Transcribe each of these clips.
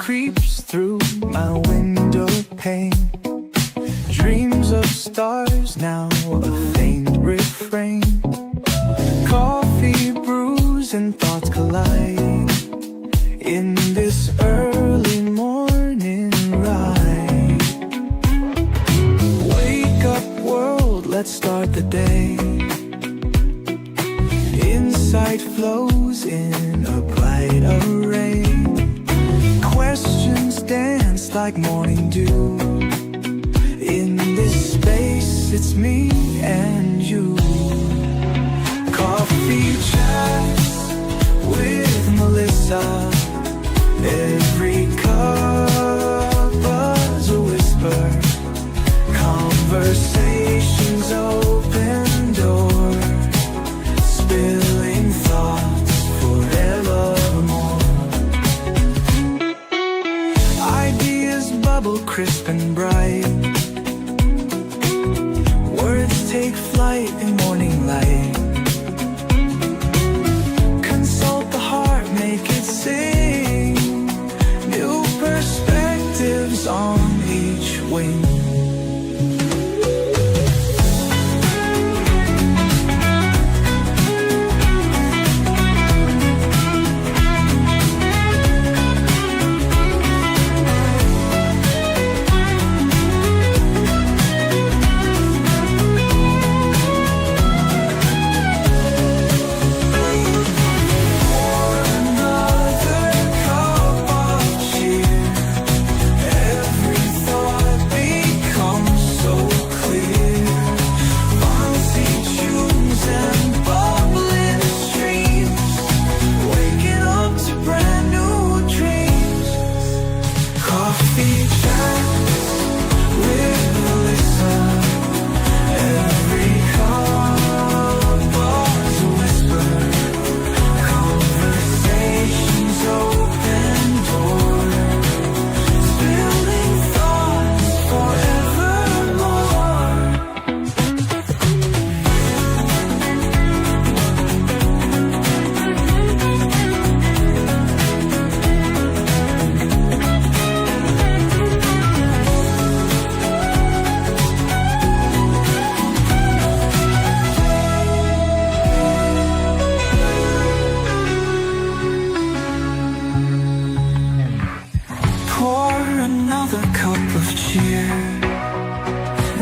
creeps through my window pane. Dreams of stars, now a faint refrain. Coffee brews and thoughts collide in this early morning ride. Wake up world, let's start the day. Insight flows in a bright array. Questions dance like morning dew. In this space, it's me and you. Coffee chats with Melissa. Every cup was a whisper. Conversations open doors. Spilling thoughts forevermore. Ideas bubble crisp and bright. Words take flight in morning light. Consult the heart, make it sing. New perspectives on each wing. Another cup of cheer.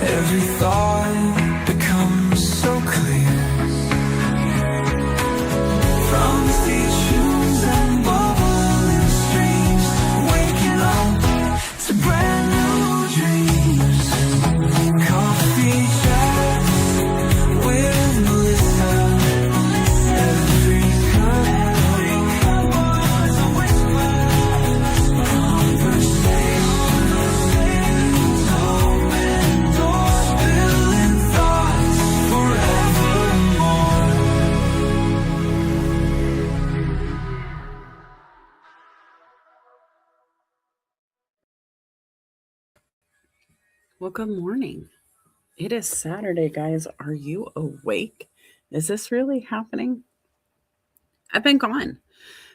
Every thought becomes so clear. From sea tunes and bubbling streams, waking up to brand new dreams. Coffee chats with Melissa. Every cup was a whisper. Conversation. Well, good morning. It is Saturday, guys. Are you awake? Is this really happening? I've been gone.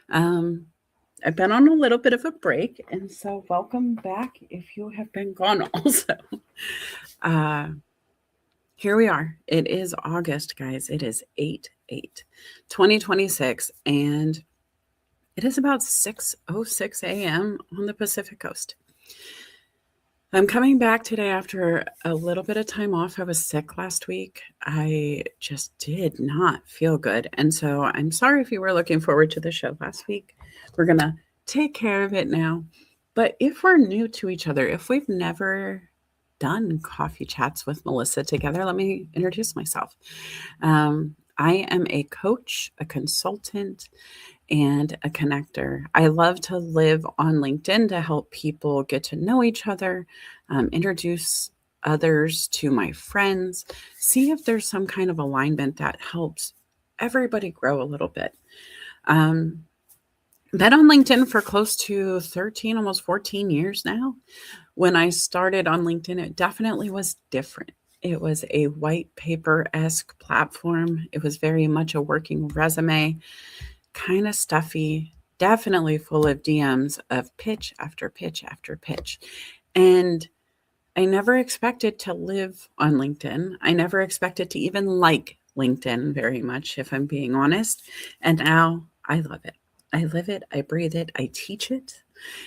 I've been on a little bit of a break, and so welcome back if you have been gone also. Here we are. It is August, guys. It is 8/8/2026, and it is about 6:06 a.m. on the Pacific Coast. I'm coming back today after a little bit of time off. I was sick last week. I just did not feel good. And so I'm sorry if you were looking forward to the show last week. We're going to take care of it now. But if we're new to each other, if we've never done coffee chats with Melissa together, let me introduce myself. I am a coach, a consultant, and a connector. I love to live on LinkedIn to help people get to know each other, introduce others to my friends, see if there's some kind of alignment that helps everybody grow a little bit. Been on LinkedIn for close to 13, almost 14 years now. When I started on LinkedIn, it definitely was different. It was a white paper-esque platform. It was very much a working resume, kind of stuffy, definitely full of DMs of pitch after pitch after pitch. And I never expected to live on LinkedIn. I never expected to even like LinkedIn very much, if I'm being honest. And now I love it. I live it. I breathe it. I teach it.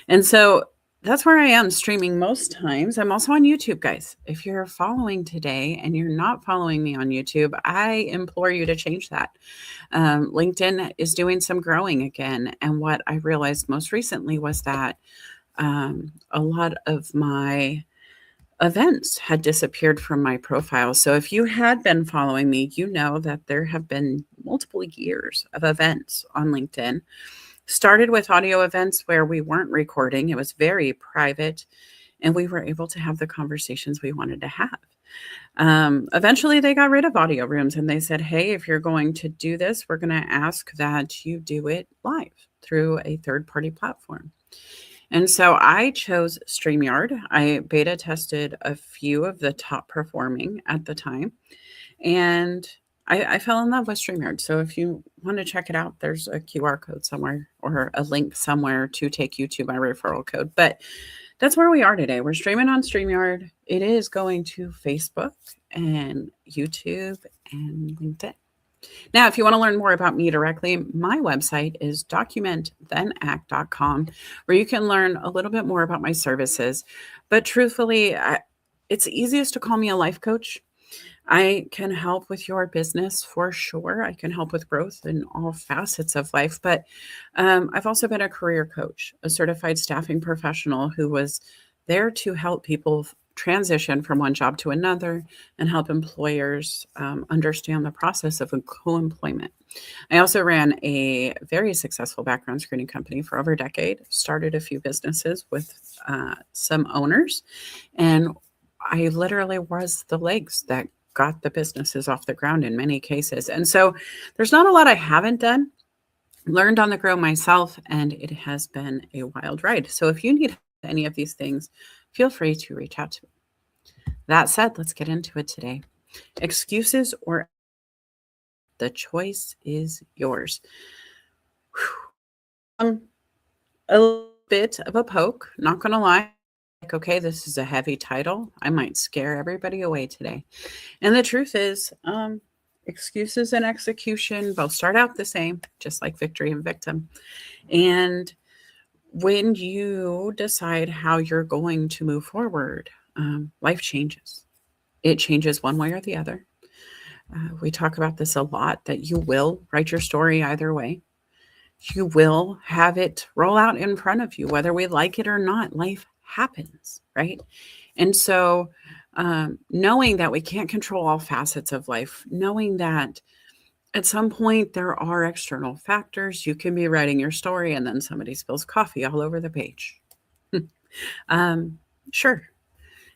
And so that's where I am streaming most times. I'm also on YouTube, guys. If you're following today and you're not following me on YouTube, I implore you to change that. LinkedIn is doing some growing again. And what I realized most recently was that a lot of my events had disappeared from my profile. So if you had been following me, you know that there have been multiple years of events on LinkedIn. Started with audio events where we weren't recording, it was very private, and we were able to have the conversations we wanted to have. Eventually, they got rid of audio rooms and they said, hey, if you're going to do this, we're going to ask that you do it live through a third party platform. And so I chose StreamYard. I beta tested a few of the top performing at the time, and I fell in love with StreamYard. So if you want to check it out, there's a QR code somewhere or a link somewhere to take you to my referral code. But that's where we are today. We're streaming on StreamYard. It is going to Facebook and YouTube and LinkedIn. Now, if you want to learn more about me directly, my website is documentthenact.com, where you can learn a little bit more about my services. But truthfully, it's easiest to call me a life coach. I can help with your business for sure. I can help with growth in all facets of life. But I've also been a career coach, a certified staffing professional who was there to help people transition from one job to another and help employers understand the process of co-employment. I also ran a very successful background screening company for over a decade, started a few businesses with some owners, and I literally was the legs that got the businesses off the ground in many cases. And so there's not a lot I haven't done. Learned on the go myself, and it has been a wild ride. So if you need any of these things, feel free to reach out to me. That said, let's get into it today. Excuses or the choice is yours. A little bit of a poke, not going to lie. Like, okay, this is a heavy title. I might scare everybody away today. And the truth is, excuses and execution both start out the same, just like victory and victim. And when you decide how you're going to move forward, life changes. It changes one way or the other. We talk about this a lot, that you will write your story either way. You will have it roll out in front of you, whether we like it or not. Life happens, right? And so knowing that we can't control all facets of life, knowing that at some point there are external factors, you can be writing your story and then somebody spills coffee all over the page. Sure.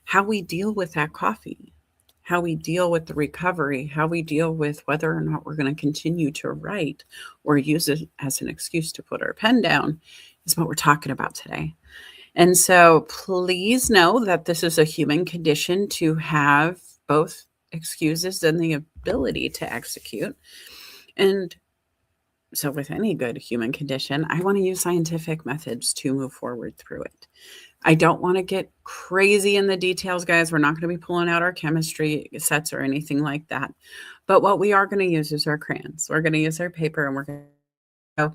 How we deal with that coffee, how we deal with the recovery, how we deal with whether or not we're going to continue to write or use it as an excuse to put our pen down is what we're talking about today. And so please know that this is a human condition to have both excuses and the ability to execute. And so with any good human condition, I want to use scientific methods to move forward through it. I don't want to get crazy in the details, guys. We're not going to be pulling out our chemistry sets or anything like that. But what we are going to use is our crayons. We're going to use our paper, and we're going to go.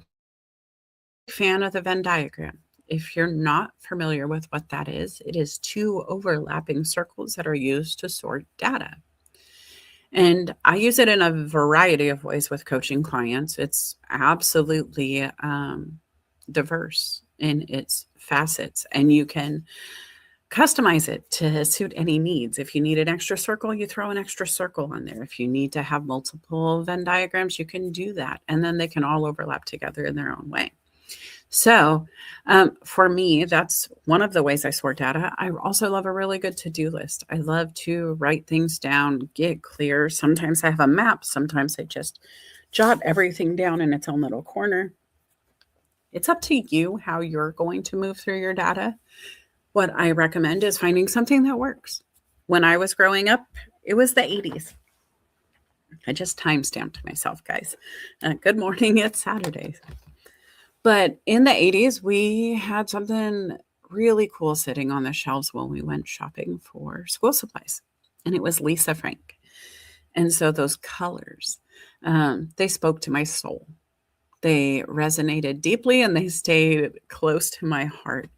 Fan of the Venn diagram. If you're not familiar with what that is, it is two overlapping circles that are used to sort data. And I use it in a variety of ways with coaching clients. It's absolutely diverse in its facets, and you can customize it to suit any needs. If you need an extra circle, you throw an extra circle on there. If you need to have multiple Venn diagrams, you can do that. And then they can all overlap together in their own way. So for me, that's one of the ways I sort data. I also love a really good to-do list. I love to write things down, get clear. Sometimes I have a map. Sometimes I just jot everything down in its own little corner. It's up to you how you're going to move through your data. What I recommend is finding something that works. When I was growing up, it was the 80s. I just time-stamped myself, guys. Good morning, it's Saturday. But in the 80s, we had something really cool sitting on the shelves when we went shopping for school supplies, and it was Lisa Frank. And so those colors, they spoke to my soul. They resonated deeply and they stayed close to my heart.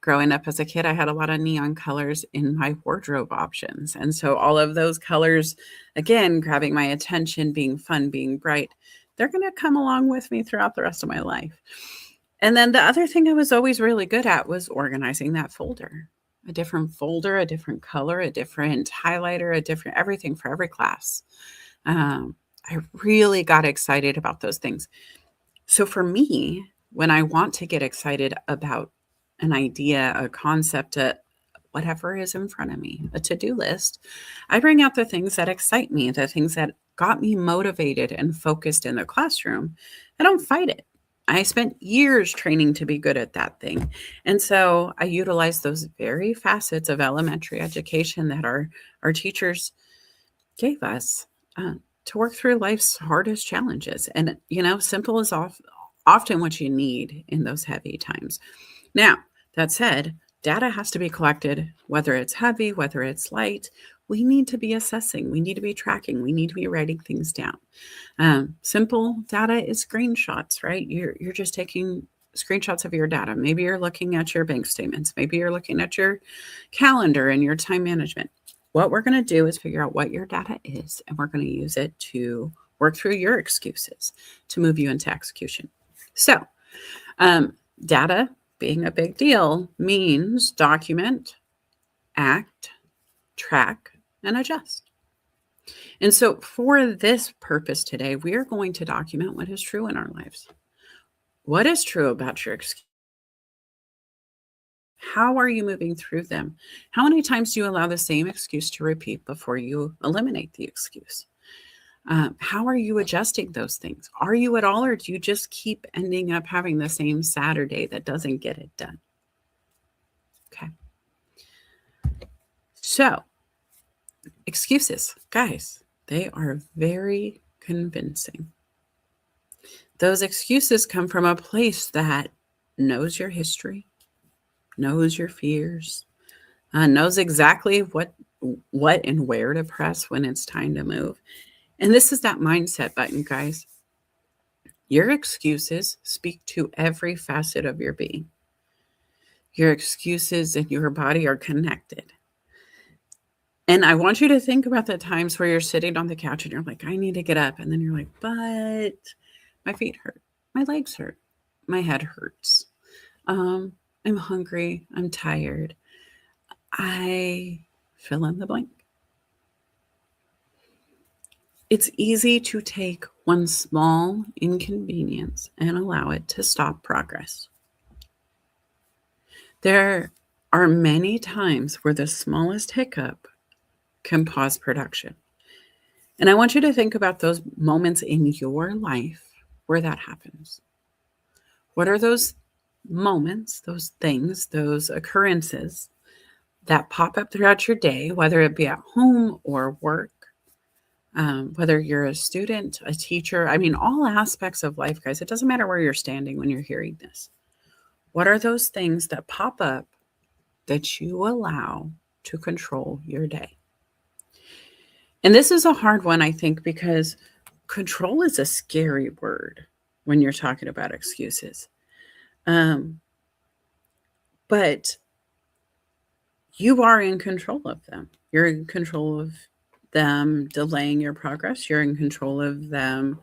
Growing up as a kid, I had a lot of neon colors in my wardrobe options. And so all of those colors, again, grabbing my attention, being fun, being bright, they're going to come along with me throughout the rest of my life. And then the other thing I was always really good at was organizing that folder. A different folder, a different color, a different highlighter, a different everything for every class. I really got excited about those things. So for me, when I want to get excited about an idea, a concept, whatever is in front of me, a to-do list, I bring out the things that excite me, the things that got me motivated and focused in the classroom. I don't fight it. I spent years training to be good at that thing. And so I utilize those very facets of elementary education that our teachers gave us to work through life's hardest challenges. And, simple is often what you need in those heavy times. Now, that said, data has to be collected, whether it's heavy, whether it's light. We need to be assessing. We need to be tracking. We need to be writing things down. Simple data is screenshots, right? You're just taking screenshots of your data. Maybe you're looking at your bank statements. Maybe you're looking at your calendar and your time management. What we're going to do is figure out what your data is, and we're going to use it to work through your excuses to move you into execution. So, data being a big deal means document, act, track, and adjust. And so for this purpose today, we are going to document what is true in our lives. What is true about your excuse? How are you moving through them? How many times do you allow the same excuse to repeat before you eliminate the excuse? How are you adjusting those things? Are you at all, or do you just keep ending up having the same Saturday that doesn't get it done? Okay. So, excuses, guys, they are very convincing. Those excuses come from a place that knows your history, knows your fears, knows exactly what and where to press when it's time to move. And this is that mindset button, guys. Your excuses speak to every facet of your being. Your excuses and your body are connected. And I want you to think about the times where you're sitting on the couch and you're like, I need to get up. And then you're like, but my feet hurt. My legs hurt. My head hurts. I'm hungry. I'm tired. I fill in the blank. It's easy to take one small inconvenience and allow it to stop progress. There are many times where the smallest hiccup can pause production. And I want you to think about those moments in your life where that happens. What are those moments, those things, those occurrences that pop up throughout your day, whether it be at home or work? Whether you're a student, a teacher, all aspects of life, guys, it doesn't matter where you're standing when you're hearing this. What are those things that pop up that you allow to control your day? And this is a hard one, I think, because control is a scary word when you're talking about excuses. But you are in control of them. You're in control of them delaying your progress. You're in control of them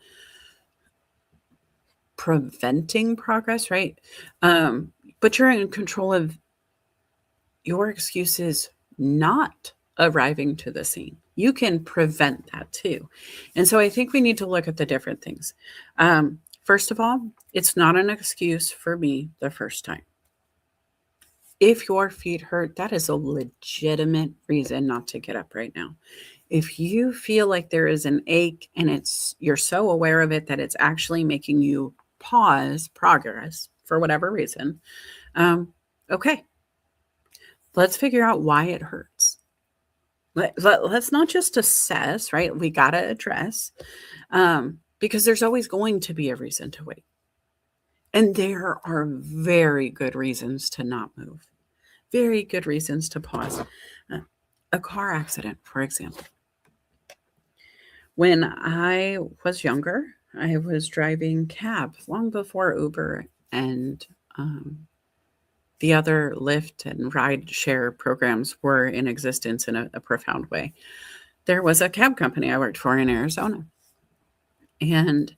preventing progress, right? But you're in control of your excuses not arriving to the scene. You can prevent that too. And so I think we need to look at the different things. First of all, it's not an excuse for me the first time. If your feet hurt, that is a legitimate reason not to get up right now. If you feel like there is an ache and you're so aware of it that it's actually making you pause progress for whatever reason, okay, let's figure out why it hurts. Let's not just assess, right? We got to address, because there's always going to be a reason to wait. And there are very good reasons to not move, very good reasons to pause. A car accident, for example. When I was younger, I was driving cab long before Uber and um, the other Lyft and ride share programs were in existence in a profound way. There was a cab company I worked for in Arizona, and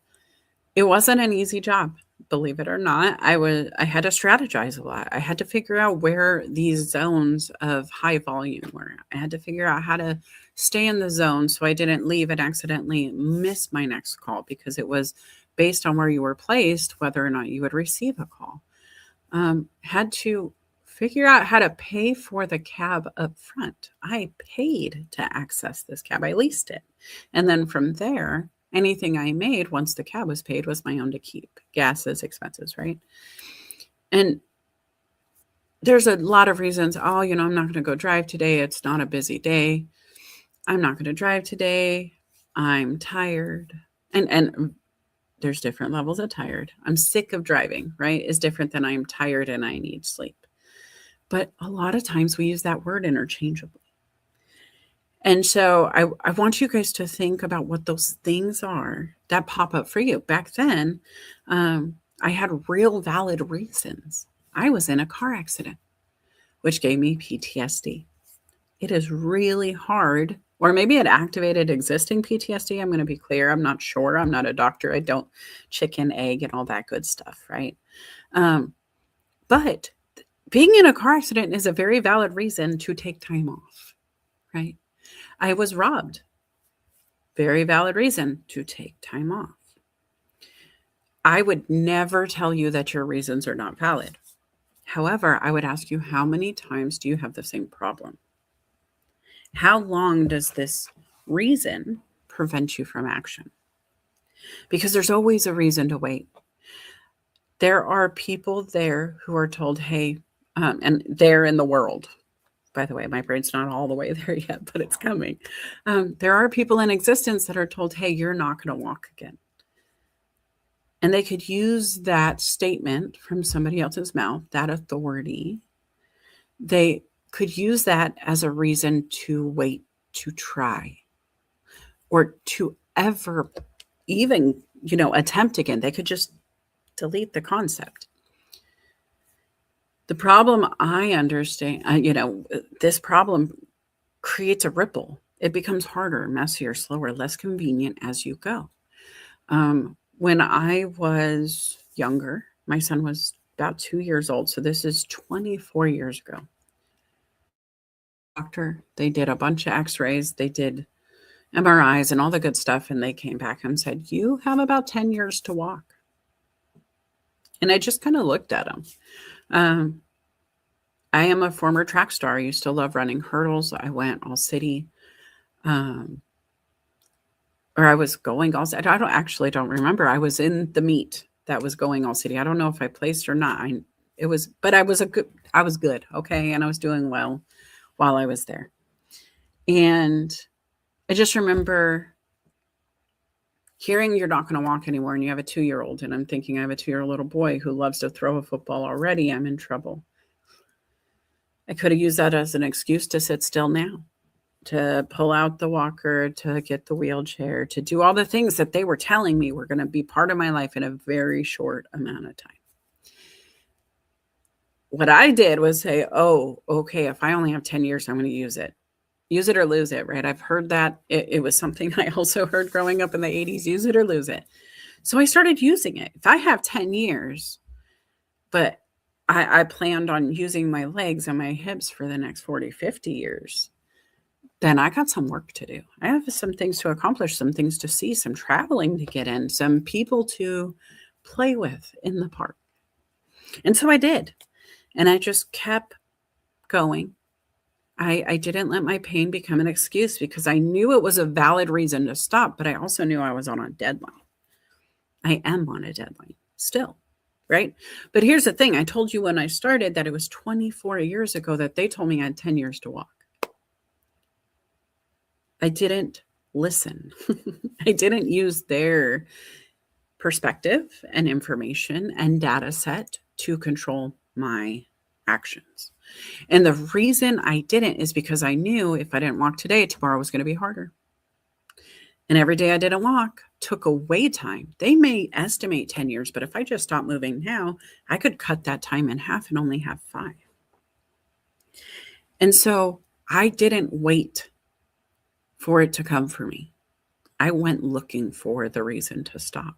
it wasn't an easy job, believe it or not. I had to strategize a lot. I had to figure out where these zones of high volume were. I had to figure out how to stay in the zone so I didn't leave and accidentally miss my next call because it was based on where you were placed, whether or not you would receive a call. Had to figure out how to pay for the cab up front. I paid to access this cab. I leased it. And then from there, anything I made once the cab was paid was my own to keep. Gases, expenses, right? And there's a lot of reasons. Oh, I'm not going to go drive today. It's not a busy day. I'm not going to drive today. I'm tired. And there's different levels of tired. I'm sick of driving, right? Is different than I'm tired and I need sleep. But a lot of times we use that word interchangeably. And so I want you guys to think about what those things are that pop up for you. Back then, I had real valid reasons. I was in a car accident, which gave me PTSD. It is really hard, or maybe it activated existing PTSD. I'm going to be clear. I'm not sure. I'm not a doctor. I don't chicken, egg, and all that good stuff, right? But being in a car accident is a very valid reason to take time off, right? I was robbed. Very valid reason to take time off. I would never tell you that your reasons are not valid. However, I would ask you, how many times do you have the same problem? How long does this reason prevent you from action? Because there's always a reason to wait. There are people there who are told, hey, and they're in the world. By the way, my brain's not all the way there yet, but it's coming. There are people in existence that are told, hey, you're not going to walk again. And they could use that statement from somebody else's mouth, that authority. They could use that as a reason to wait, to try, or to ever even, attempt again. They could just delete the concept. The problem I understand, this problem creates a ripple. It becomes harder, messier, slower, less convenient as you go. When I was younger, my son was about 2 years old. So this is 24 years ago. Doctor, they did a bunch of x-rays. They did MRIs and all the good stuff. And they came back and said, you have about 10 years to walk. And I just kind of looked at him. I am a former track star. I used to love running hurdles. I went all city. Or I was going all city. I don't remember. I was in the meet that was going all city. I don't know if I placed or not. But I was good. Okay. And I was doing well while I was there. And I just remember hearing you're not going to walk anymore and you have a 2-year-old. And I'm thinking, I have a 2-year-old little boy who loves to throw a football already. I'm in trouble. I could have used that as an excuse to sit still now, to pull out the walker, to get the wheelchair, to do all the things that they were telling me were going to be part of my life in a very short amount of time. What I did was say, oh, okay, if I only have 10 years, I'm going to use it. Use it or lose it, right? I've heard that. It was something I also heard growing up in the 80s, use it or lose it. So I started using it. If I have 10 years, but I planned on using my legs and my hips for the next 40, 50 years, then I got some work to do. I have some things to accomplish, some things to see, some traveling to get in, some people to play with in the park. And so I did. And I just kept going. I didn't let my pain become an excuse because I knew it was a valid reason to stop, but I also knew I was on a deadline. I am on a deadline still, right? But here's the thing. I told you when I started that it was 24 years ago that they told me I had 10 years to walk. I didn't listen. I didn't use their perspective and information and data set to control my actions. And the reason I didn't is because I knew if I didn't walk today, tomorrow was going to be harder. And every day I didn't walk took away time. They may estimate 10 years, but if I just stop moving now, I could cut that time in half and only have 5. And so I didn't wait for it to come for me. I went looking for the reason to stop.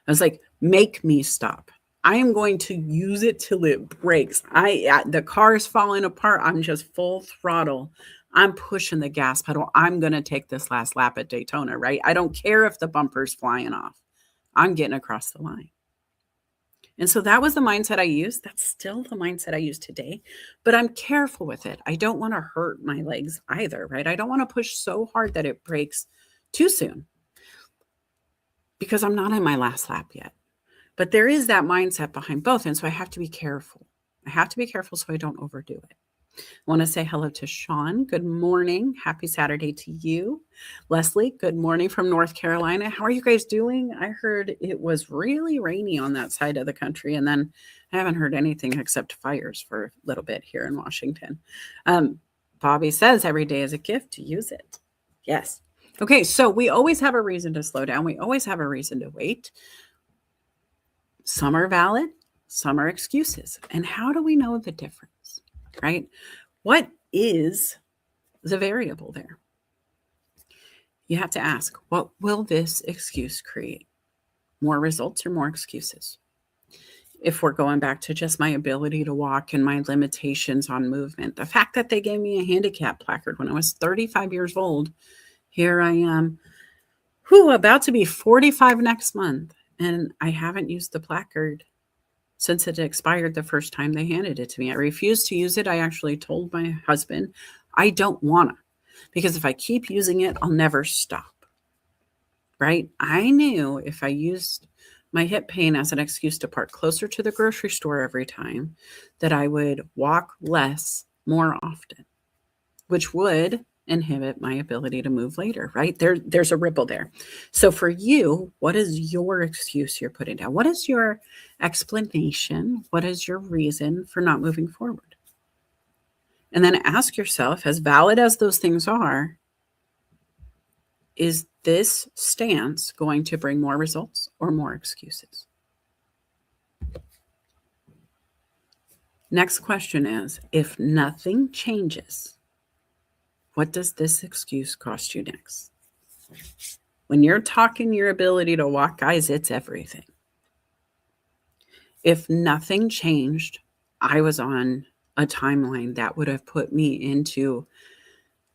I was like, make me stop. I am going to use it till it breaks. The car is falling apart. I'm just full throttle. I'm pushing the gas pedal. I'm going to take this last lap at Daytona, right? I don't care if the bumper's flying off. I'm getting across the line. And so that was the mindset I used. That's still the mindset I use today, but I'm careful with it. I don't want to hurt my legs either, right? I don't want to push so hard that it breaks too soon because I'm not in my last lap yet. But there is that mindset behind both. And so I have to be careful. I have to be careful so I don't overdo it. I want to say hello to Sean. Good morning. Happy Saturday to you. Leslie, good morning from North Carolina. How are you guys doing? I heard it was really rainy on that side of the country. And then I haven't heard anything except fires for a little bit here in Washington. Bobby says every day is a gift to use it. Yes. Okay, so we always have a reason to slow down. We always have a reason to wait. Some are valid, some are excuses. And how do we know the difference, right? What is the variable there? You have to ask, what will this excuse create? More results or more excuses? If we're going back to just my ability to walk and my limitations on movement, the fact that they gave me a handicap placard when I was 35 years old, here I am, about to be 45 next month. And I haven't used the placard since it expired the first time they handed it to me. I refused to use it. I actually told my husband, I don't want to, because if I keep using it, I'll never stop, right? I knew if I used my hip pain as an excuse to park closer to the grocery store every time, that I would walk less more often, which would inhibit my ability to move later, right? There's a ripple there. So for you, what is your excuse you're putting down? What is your explanation? What is your reason for not moving forward? And then ask yourself, as valid as those things are, is this stance going to bring more results or more excuses? Next question is, if nothing changes, what does this excuse cost you next? When you're talking your ability to walk, guys, it's everything. If nothing changed, I was on a timeline that would have put me into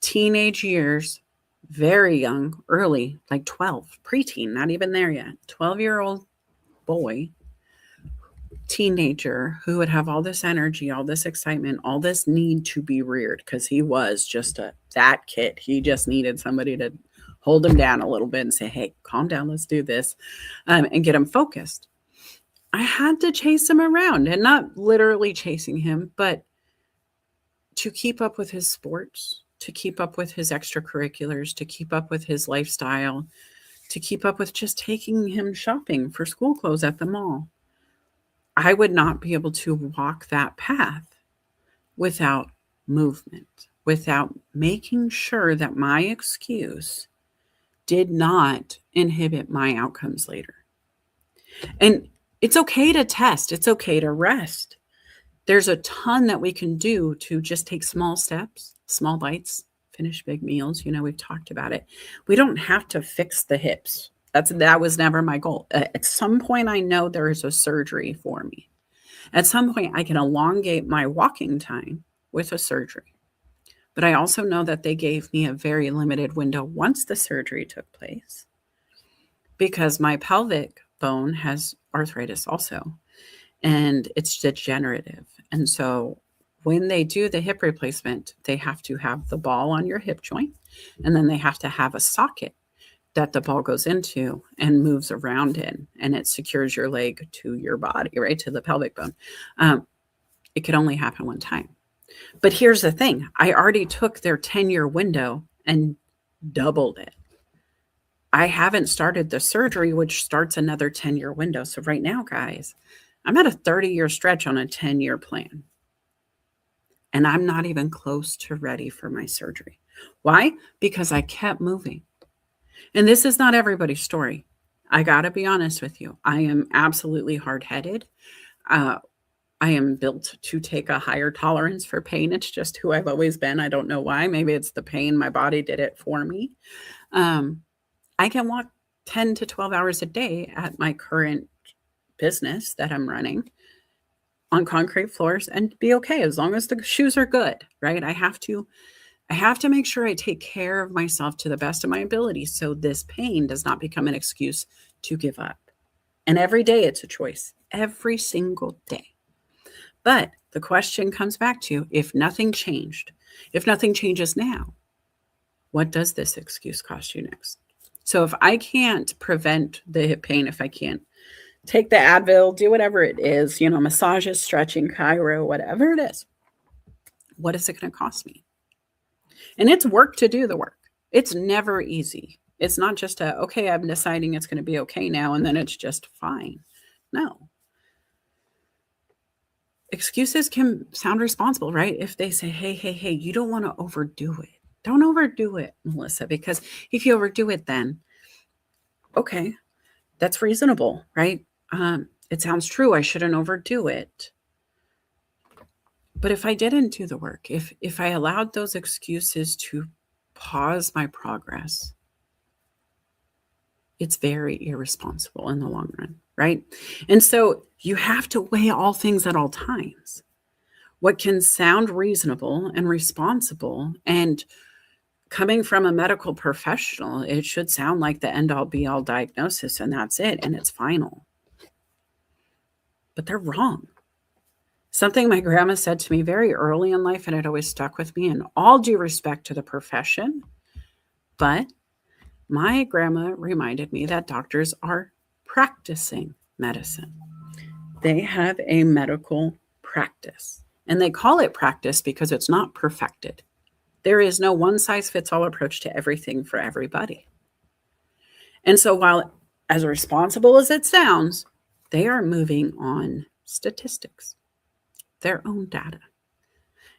teenage years, very young, early, like 12, preteen, not even there yet, 12-year-old boy, teenager who would have all this energy, all this excitement, all this need to be reared, because he was just that kid. He just needed somebody to hold him down a little bit and say, hey, calm down, let's do this, and get him focused. I had to chase him around, and not literally chasing him, but to keep up with his sports, to keep up with his extracurriculars, to keep up with his lifestyle, to keep up with just taking him shopping for school clothes at the mall. I would not be able to walk that path without movement, without making sure that my excuse did not inhibit my outcomes later. And it's okay to test. It's okay to rest. There's a ton that we can do to just take small steps, small bites, finish big meals. We've talked about it. We don't have to fix the hips. That was never my goal. At some point, I know there is a surgery for me. At some point, I can elongate my walking time with a surgery. But I also know that they gave me a very limited window once the surgery took place, because my pelvic bone has arthritis also, and it's degenerative. And so when they do the hip replacement, they have to have the ball on your hip joint, and then they have to have a socket that the ball goes into and moves around in, and it secures your leg to your body, right, to the pelvic bone. It could only happen one time. But here's the thing. I already took their 10-year window and doubled it. I haven't started the surgery, which starts another 10-year window. So right now, guys, I'm at a 30-year stretch on a 10-year plan. And I'm not even close to ready for my surgery. Why? Because I kept moving. And this is not everybody's story. I got to be honest with you. I am absolutely hard-headed. Uh, I am built to take a higher tolerance for pain. It's just who I've always been. I don't know why. Maybe it's the pain. My body did it for me. I can walk 10 to 12 hours a day at my current business that I'm running on concrete floors and be okay as long as the shoes are good, right? I have to make sure I take care of myself to the best of my ability so this pain does not become an excuse to give up. And every day it's a choice, every single day. But the question comes back to, if nothing changed, if nothing changes now, what does this excuse cost you next? So if I can't prevent the hip pain, if I can't take the Advil, do whatever it is, massages, stretching, chiro, whatever it is, what is it going to cost me? And it's work to do the work. It's never easy. It's not just okay, I'm deciding it's going to be okay now, and then it's just fine. No. Excuses can sound responsible, right? If they say, hey, you don't want to overdo it. Don't overdo it, Melissa, because if you overdo it, then, okay, that's reasonable, right? It sounds true. I shouldn't overdo it. But if I didn't do the work, if I allowed those excuses to pause my progress, it's very irresponsible in the long run, right? And so you have to weigh all things at all times. What can sound reasonable and responsible, and coming from a medical professional, it should sound like the end-all be-all diagnosis and that's it, and it's final. But they're wrong. Something my grandma said to me very early in life, and it always stuck with me, and all due respect to the profession, but my grandma reminded me that doctors are practicing medicine. They have a medical practice, and they call it practice because it's not perfected. There is no one-size-fits-all approach to everything for everybody. And so while as responsible as it sounds, they are moving on statistics, their own data.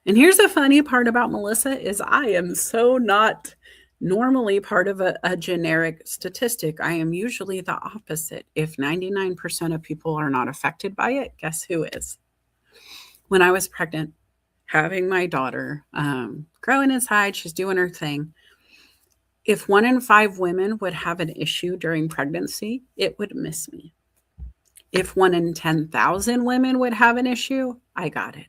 And here's the funny part about Melissa is I am so not normally part of a generic statistic. I am usually the opposite. If 99% of people are not affected by it, guess who is? When I was pregnant, having my daughter, growing inside, she's doing her thing. If 1 in 5 women would have an issue during pregnancy, it would miss me. If 1 in 10,000 women would have an issue, I got it.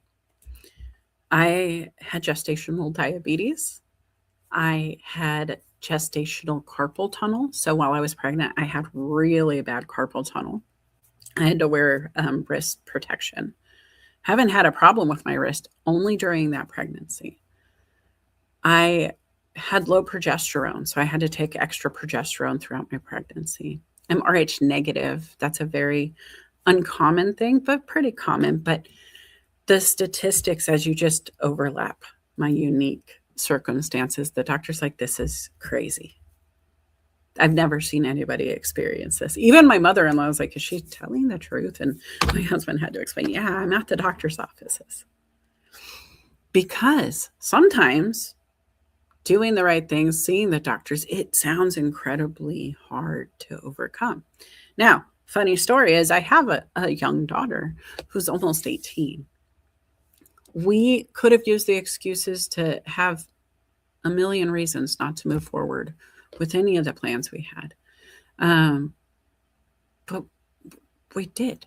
I had gestational diabetes. I had gestational carpal tunnel. So while I was pregnant, I had really bad carpal tunnel. I had to wear wrist protection. Haven't had a problem with my wrist, only during that pregnancy. I had low progesterone, so I had to take extra progesterone throughout my pregnancy. I'm Rh negative. That's a very uncommon thing, but pretty common. But the statistics, as you just overlap my unique circumstances, the doctor's like, this is crazy. I've never seen anybody experience this. Even my mother-in-law was like, is she telling the truth? And my husband had to explain, yeah, I'm at the doctor's offices. Because sometimes doing the right things, seeing the doctors, it sounds incredibly hard to overcome. Now, funny story is I have a young daughter who's almost 18. We could have used the excuses to have a million reasons not to move forward with any of the plans we had. But we did.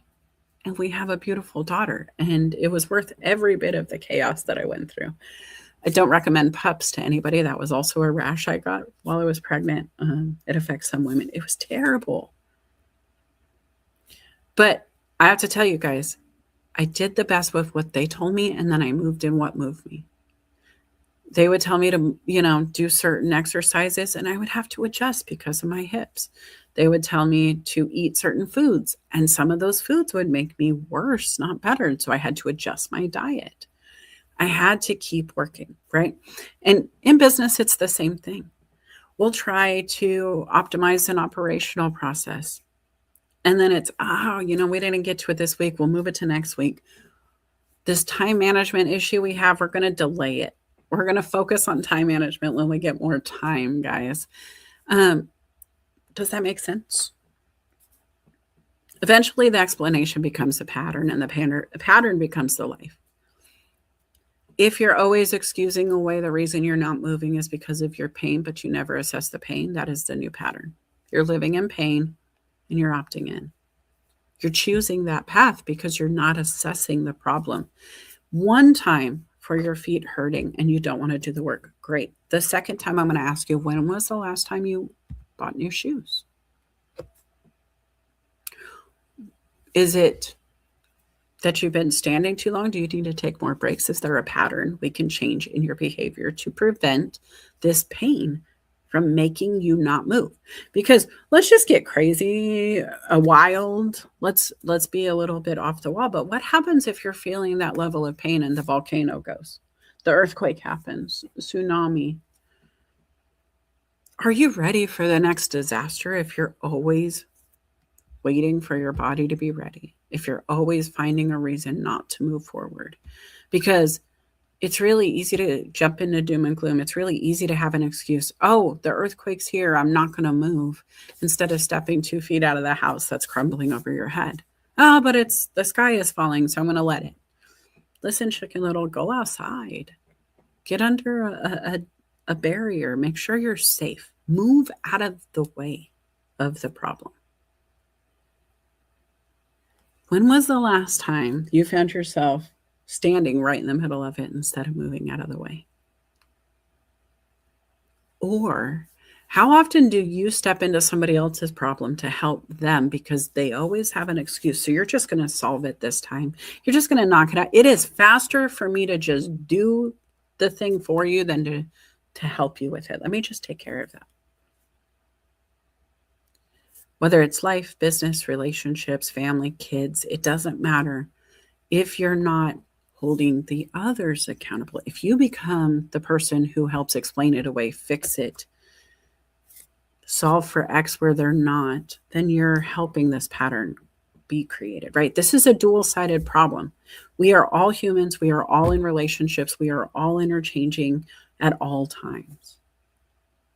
And we have a beautiful daughter. And it was worth every bit of the chaos that I went through. I don't recommend pups to anybody. That was also a rash I got while I was pregnant. It affects some women. It was terrible. But I have to tell you guys, I did the best with what they told me, and then I moved in what moved me. They would tell me to, do certain exercises, and I would have to adjust because of my hips. They would tell me to eat certain foods, and some of those foods would make me worse, not better. And so I had to adjust my diet. I had to keep working, right? And in business, it's the same thing. We'll try to optimize an operational process. And then it's, oh, we didn't get to it this week. We'll move it to next week. This time management issue we have, we're going to delay it. We're going to focus on time management when we get more time, guys. Does that make sense? Eventually, the explanation becomes a pattern, and the pattern becomes the life. If you're always excusing away the reason you're not moving is because of your pain, but you never assess the pain, that is the new pattern. You're living in pain and you're opting in. You're choosing that path because you're not assessing the problem. One time for your feet hurting and you don't want to do the work, great. The second time I'm going to ask you, when was the last time you bought new shoes? Is it that you've been standing too long? Do you need to take more breaks? Is there a pattern we can change in your behavior to prevent this pain from making you not move? Because let's just get crazy, wild. Let's be a little bit off the wall. But what happens if you're feeling that level of pain and the volcano goes? The earthquake happens, tsunami. Are you ready for the next disaster if you're always waiting for your body to be ready, if you're always finding a reason not to move forward? Because it's really easy to jump into doom and gloom. It's really easy to have an excuse. Oh, the earthquake's here. I'm not going to move. Instead of stepping 2 feet out of the house that's crumbling over your head. Oh, but the sky is falling, so I'm going to let it. Listen, Chicken Little, go outside. Get under a barrier. Make sure you're safe. Move out of the way of the problem. When was the last time you found yourself standing right in the middle of it instead of moving out of the way? Or how often do you step into somebody else's problem to help them because they always have an excuse? So you're just going to solve it this time. You're just going to knock it out. It is faster for me to just do the thing for you than to help you with it. Let me just take care of that. Whether it's life, business, relationships, family, kids, it doesn't matter. If you're not holding the others accountable, if you become the person who helps explain it away, fix it, solve for X where they're not, then you're helping this pattern be created, right? This is a dual-sided problem. We are all humans. We are all in relationships. We are all interchanging at all times.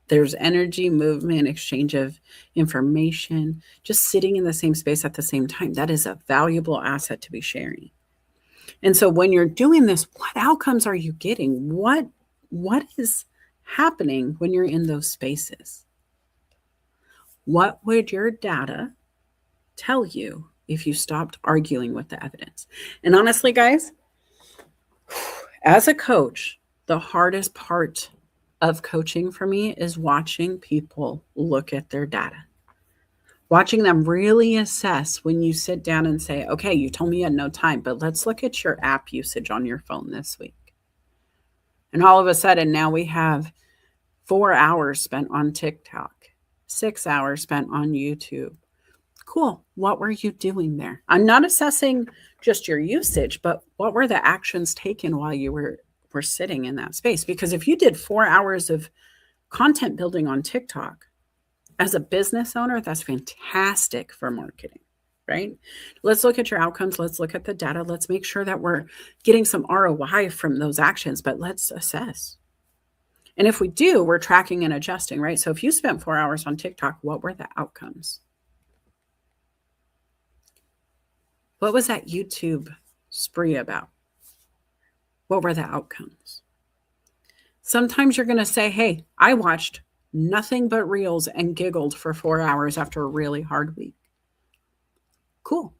There's energy, movement, exchange of information, just sitting in the same space at the same time. That is a valuable asset to be sharing. And so when you're doing this, what outcomes are you getting? What is happening when you're in those spaces? What would your data tell you if you stopped arguing with the evidence? And honestly, guys, as a coach, the hardest part of coaching for me is watching people look at their data. Watching them really assess when you sit down and say, okay, you told me you had no time, but let's look at your app usage on your phone this week. And all of a sudden now we have 4 hours spent on TikTok, 6 hours spent on YouTube. Cool. What were you doing there? I'm not assessing just your usage, but what were the actions taken while you were sitting in that space? Because if you did 4 hours of content building on TikTok as a business owner, that's fantastic for marketing, right? Let's look at your outcomes. Let's look at the data. Let's make sure that we're getting some ROI from those actions, but let's assess. And if we do, we're tracking and adjusting, right? So if you spent 4 hours on TikTok, what were the outcomes? What was that YouTube spree about? What were the outcomes? Sometimes you're going to say, hey, I watched nothing but reels and giggled for 4 hours after a really hard week. Cool.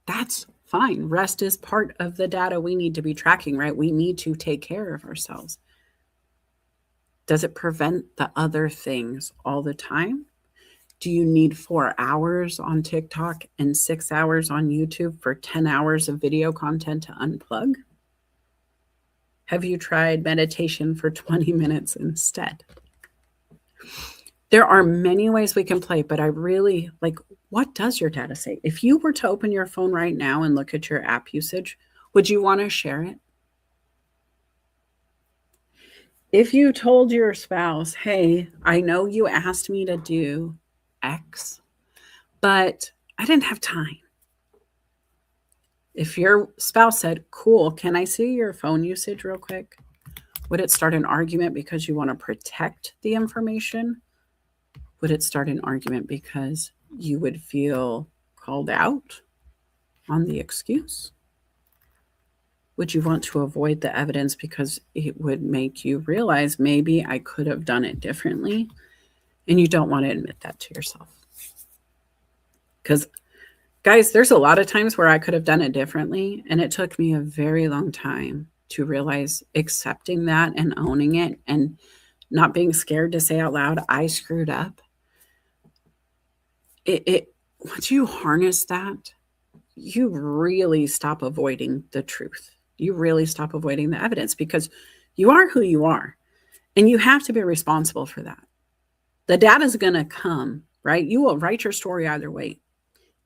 That's fine. Rest is part of the data we need to be tracking, right? We need to take care of ourselves. Does it prevent the other things all the time? Do you need 4 hours on TikTok and 6 hours on YouTube for 10 hours of video content to unplug? Have you tried meditation for 20 minutes instead? There are many ways we can play, but I really like, what does your data say? If you were to open your phone right now and look at your app usage, would you want to share it? If you told your spouse, hey, I know you asked me to do X, but I didn't have time. If your spouse said, cool, can I see your phone usage real quick? Would it start an argument because you want to protect the information? Would it start an argument because you would feel called out on the excuse? Would you want to avoid the evidence because it would make you realize maybe I could have done it differently? And you don't want to admit that to yourself. Because, guys, there's a lot of times where I could have done it differently. And it took me a very long time to realize accepting that and owning it and not being scared to say out loud, I screwed up. Once you harness that, you really stop avoiding the truth. You really stop avoiding the evidence because you are who you are and you have to be responsible for that. The data is going to come, right? You will write your story either way.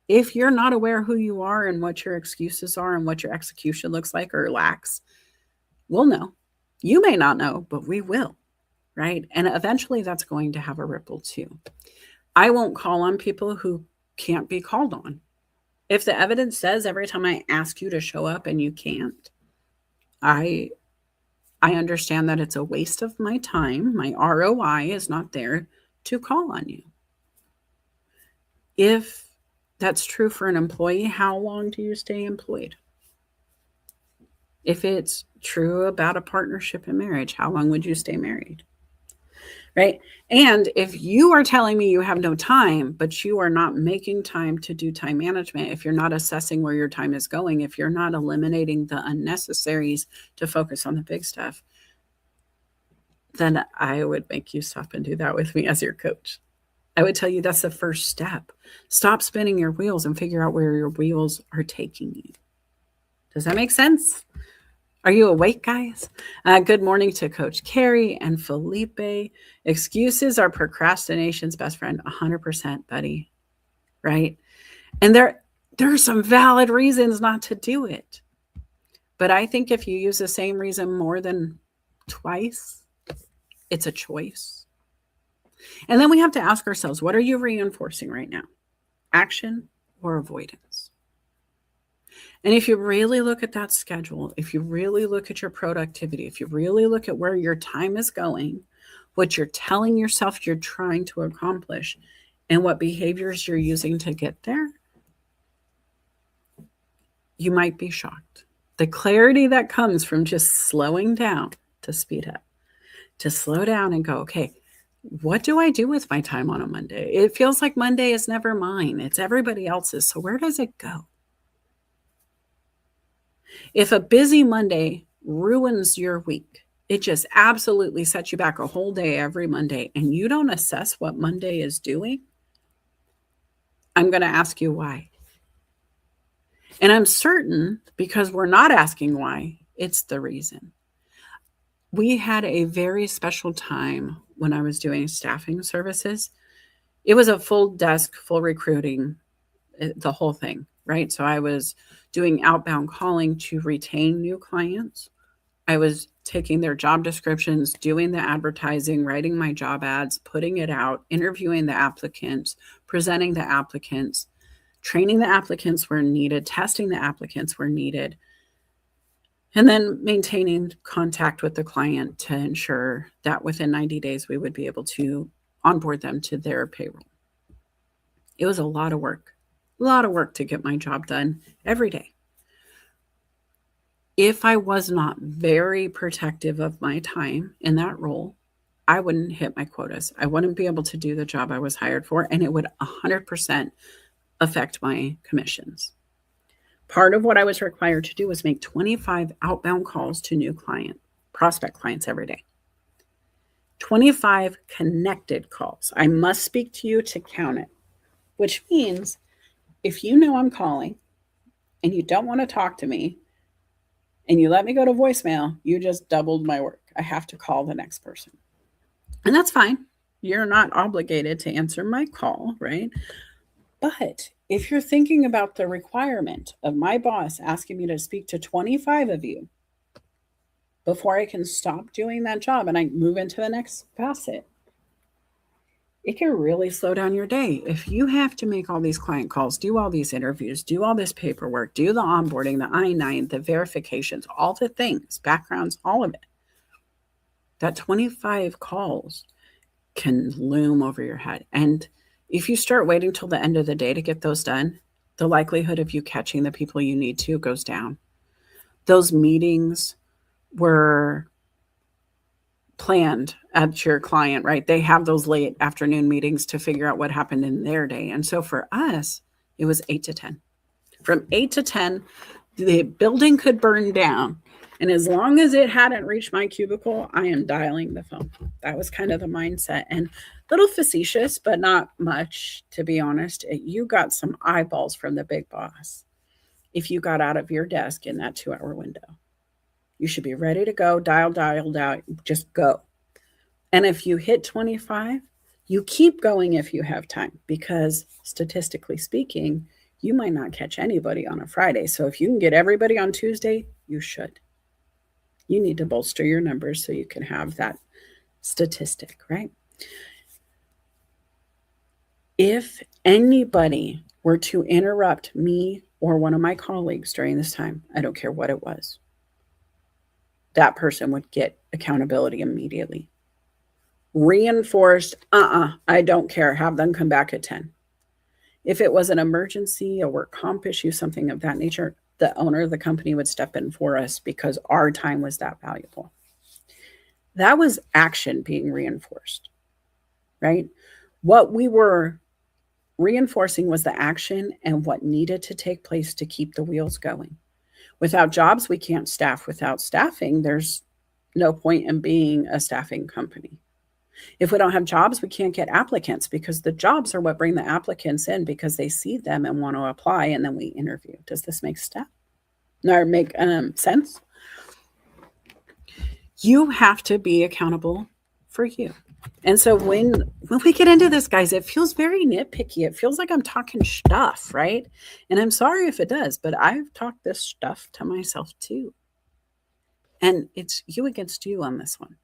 If you're not aware who you are and what your excuses are and what your execution looks like or lacks, we'll know. You may not know, but we will, right? And eventually that's going to have a ripple too. I won't call on people who can't be called on. If the evidence says every time I ask you to show up and you can't, I understand that it's a waste of my time. My ROI is not there to call on you. If that's true for an employee, how long do you stay employed? If it's true about a partnership and marriage, how long would you stay married? Right? And if you are telling me you have no time, but you are not making time to do time management, if you're not assessing where your time is going, if you're not eliminating the unnecessaries to focus on the big stuff, then I would make you stop and do that with me as your coach. I would tell you that's the first step. Stop spinning your wheels and figure out where your wheels are taking you. Does that make sense? Are you awake, guys? Good morning to Coach Carrie and Felipe. Excuses are procrastination's best friend, 100%, buddy, right? And there are some valid reasons not to do it. But I think if you use the same reason more than twice, it's a choice. And then we have to ask ourselves, what are you reinforcing right now? Action or avoidance? And if you really look at that schedule, if you really look at your productivity, if you really look at where your time is going, what you're telling yourself you're trying to accomplish, and what behaviors you're using to get there, you might be shocked. The clarity that comes from just slowing down to speed up, to slow down and go, okay, what do I do with my time on a Monday? It feels like Monday is never mine. It's everybody else's. So where does it go? If a busy Monday ruins your week, it just absolutely sets you back a whole day every Monday, and you don't assess what Monday is doing, I'm going to ask you why. And I'm certain, because we're not asking why, it's the reason. We had a very special time when I was doing staffing services. It was a full desk, full recruiting, the whole thing, right? So I was doing outbound calling to retain new clients. I was taking their job descriptions, doing the advertising, writing my job ads, putting it out, interviewing the applicants, presenting the applicants, training the applicants where needed, testing the applicants where needed, and then maintaining contact with the client to ensure that within 90 days we would be able to onboard them to their payroll. It was a lot of work to get my job done every day. If I was not very protective of my time in that role, I wouldn't hit my quotas. I wouldn't be able to do the job I was hired for, and it would 100% affect my commissions. Part of what I was required to do was make 25 outbound calls to new prospect clients every day. 25 connected calls. I must speak to you to count it, which means if you know I'm calling and you don't want to talk to me and you let me go to voicemail, you just doubled my work. I have to call the next person. And that's fine. You're not obligated to answer my call, right? But if you're thinking about the requirement of my boss asking me to speak to 25 of you before I can stop doing that job and I move into the next facet. It can really slow down your day. If you have to make all these client calls, do all these interviews, do all this paperwork, do the onboarding, the I-9, the verifications, all the things, backgrounds, all of it, that 25 calls can loom over your head. And if you start waiting till the end of the day to get those done, the likelihood of you catching the people you need to goes down. Those meetings were planned at your client, right? They have those late afternoon meetings to figure out what happened in their day. And so for us, it was 8 to 10. From 8 to 10, the building could burn down. And as long as it hadn't reached my cubicle, I am dialing the phone. That was kind of the mindset. And a little facetious, but not much, to be honest. You got some eyeballs from the big boss if you got out of your desk in that 2-hour window. You should be ready to go, dial, just go. And if you hit 25, you keep going if you have time, because statistically speaking, you might not catch anybody on a Friday. So if you can get everybody on Tuesday, you should. You need to bolster your numbers so you can have that statistic, right? If anybody were to interrupt me or one of my colleagues during this time, I don't care what it was, that person would get accountability immediately. Reinforced, I don't care. Have them come back at 10. If it was an emergency, a work comp issue, something of that nature, the owner of the company would step in for us because our time was that valuable. That was action being reinforced, right? What we were reinforcing was the action and what needed to take place to keep the wheels going. Without jobs, we can't staff. Without staffing, there's no point in being a staffing company. If we don't have jobs, we can't get applicants, because the jobs are what bring the applicants in, because they see them and want to apply, and then we interview. Does this make sense? You have to be accountable for you. And so when we get into this, guys, it feels very nitpicky. It feels like I'm talking stuff, right? And I'm sorry if it does, but I've talked this stuff to myself too. And it's you against you on this one,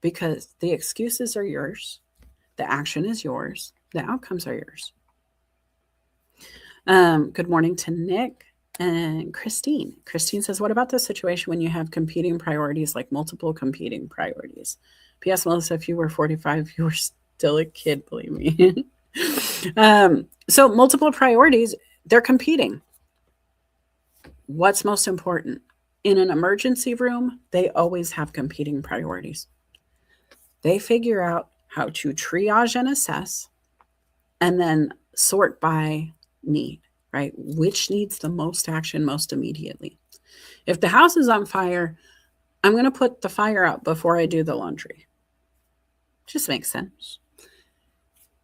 because the excuses are yours. The action is yours. The outcomes are yours. Good morning to Nick and Christine. Christine says, what about the situation when you have competing priorities, like multiple competing priorities? P.S. Melissa, if you were 45, you were still a kid, believe me. So multiple priorities, they're competing. What's most important? In an emergency room, they always have competing priorities. They figure out how to triage and assess, and then sort by need, right? Which needs the most action most immediately. If the house is on fire, I'm going to put the fire out before I do the laundry. Just makes sense.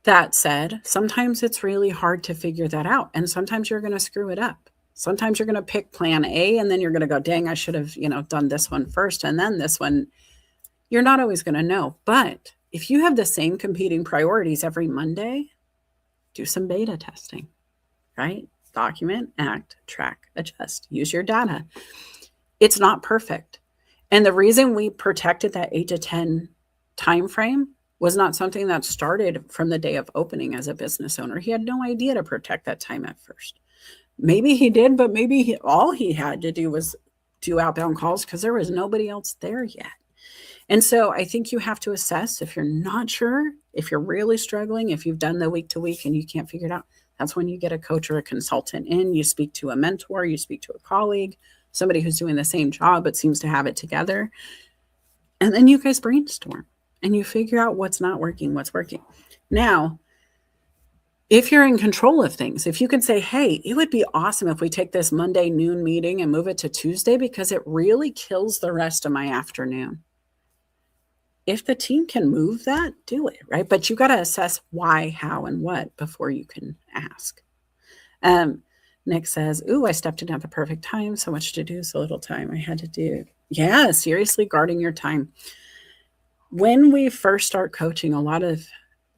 That said, sometimes it's really hard to figure that out. And sometimes you're going to screw it up. Sometimes you're going to pick plan A, and then you're going to go, dang, I should have, done this one first and then this one. You're not always going to know. But if you have the same competing priorities every Monday, do some beta testing, right? Document, act, track, adjust, use your data. It's not perfect. And the reason we protected that 8 to 10 time frame was not something that started from the day of opening as a business owner. He had no idea to protect that time at first. Maybe he did, but maybe all he had to do was do outbound calls because there was nobody else there yet. And so I think you have to assess. If you're not sure, if you're really struggling, if you've done the week to week and you can't figure it out, that's when you get a coach or a consultant in. You speak to a mentor, you speak to a colleague, somebody who's doing the same job but seems to have it together. And then you guys brainstorm and you figure out what's not working, what's working. Now, if you're in control of things, if you can say, hey, it would be awesome if we take this Monday noon meeting and move it to Tuesday because it really kills the rest of my afternoon. If the team can move that, do it, right? But you got to assess why, how, and what before you can ask. Nick says, ooh, I stepped in at the perfect time. So much to do, so little time. I had to do. Yeah, seriously, guarding your time. When we first start coaching, a lot of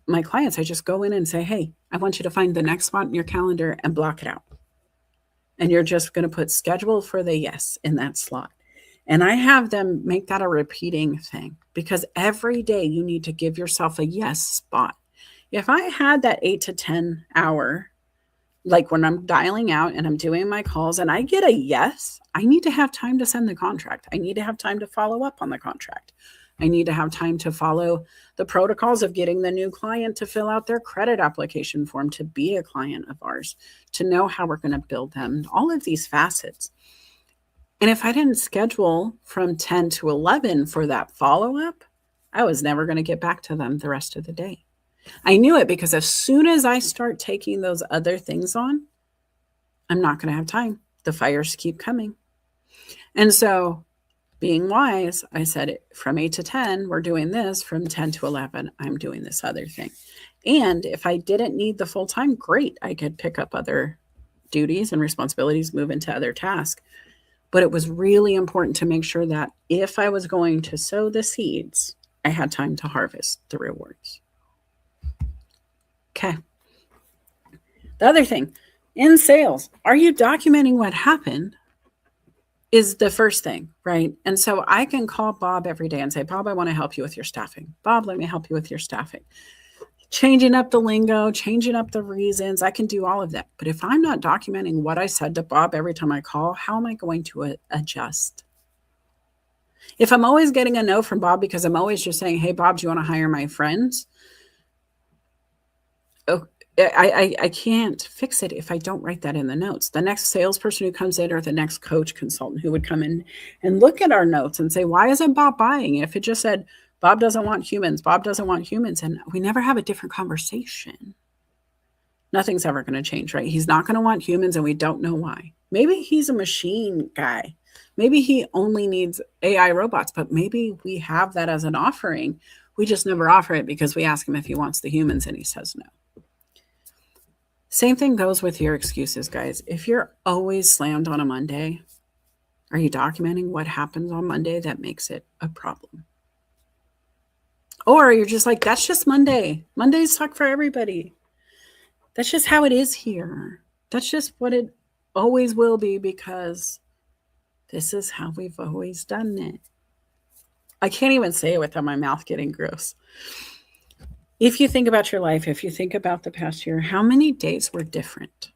my clients, I just go in and say, hey, I want you to find the next spot in your calendar and block it out. And you're just going to put schedule for the yes in that slot. And I have them make that a repeating thing, because every day you need to give yourself a yes spot. If I had that 8 to 10 hour, like when I'm dialing out and I'm doing my calls and I get a yes, I need to have time to send the contract. I need to have time to follow up on the contract. I need to have time to follow the protocols of getting the new client to fill out their credit application form to be a client of ours, to know how we're going to build them, all of these facets. And if I didn't schedule from 10 to 11 for that follow up, I was never going to get back to them the rest of the day. I knew it, because as soon as I start taking those other things on, I'm not going to have time. The fires keep coming. And so, being wise, I said from 8 to 10, we're doing this. From 10 to 11, I'm doing this other thing. And if I didn't need the full time, great. I could pick up other duties and responsibilities, move into other tasks. But it was really important to make sure that if I was going to sow the seeds, I had time to harvest the rewards. Okay. The other thing in sales, are you documenting what happened? Is the first thing, right? And so I can call Bob every day and say, Bob, I want to help you with your staffing. Bob, let me help you with your staffing. Changing up the lingo, changing up the reasons, I can do all of that. But if I'm not documenting what I said to Bob every time I call, how am I going to adjust? If I'm always getting a no from Bob because I'm always just saying, hey, Bob, do you want to hire my friends? Oh, I can't fix it if I don't write that in the notes. The next salesperson who comes in, or the next coach consultant who would come in and look at our notes and say, why isn't Bob buying? If it just said, Bob doesn't want humans, Bob doesn't want humans, and we never have a different conversation, nothing's ever going to change, right? He's not going to want humans, and we don't know why. Maybe he's a machine guy. Maybe he only needs AI robots, but maybe we have that as an offering. We just never offer it because we ask him if he wants the humans and he says no. Same thing goes with your excuses, guys. If you're always slammed on a Monday, are you documenting what happens on Monday that makes it a problem? Or you're just like, that's just Monday. Mondays suck for everybody. That's just how it is here. That's just what it always will be, because this is how we've always done it. I can't even say it without my mouth getting gross. If you think about your life, if you think about the past year, how many days were different?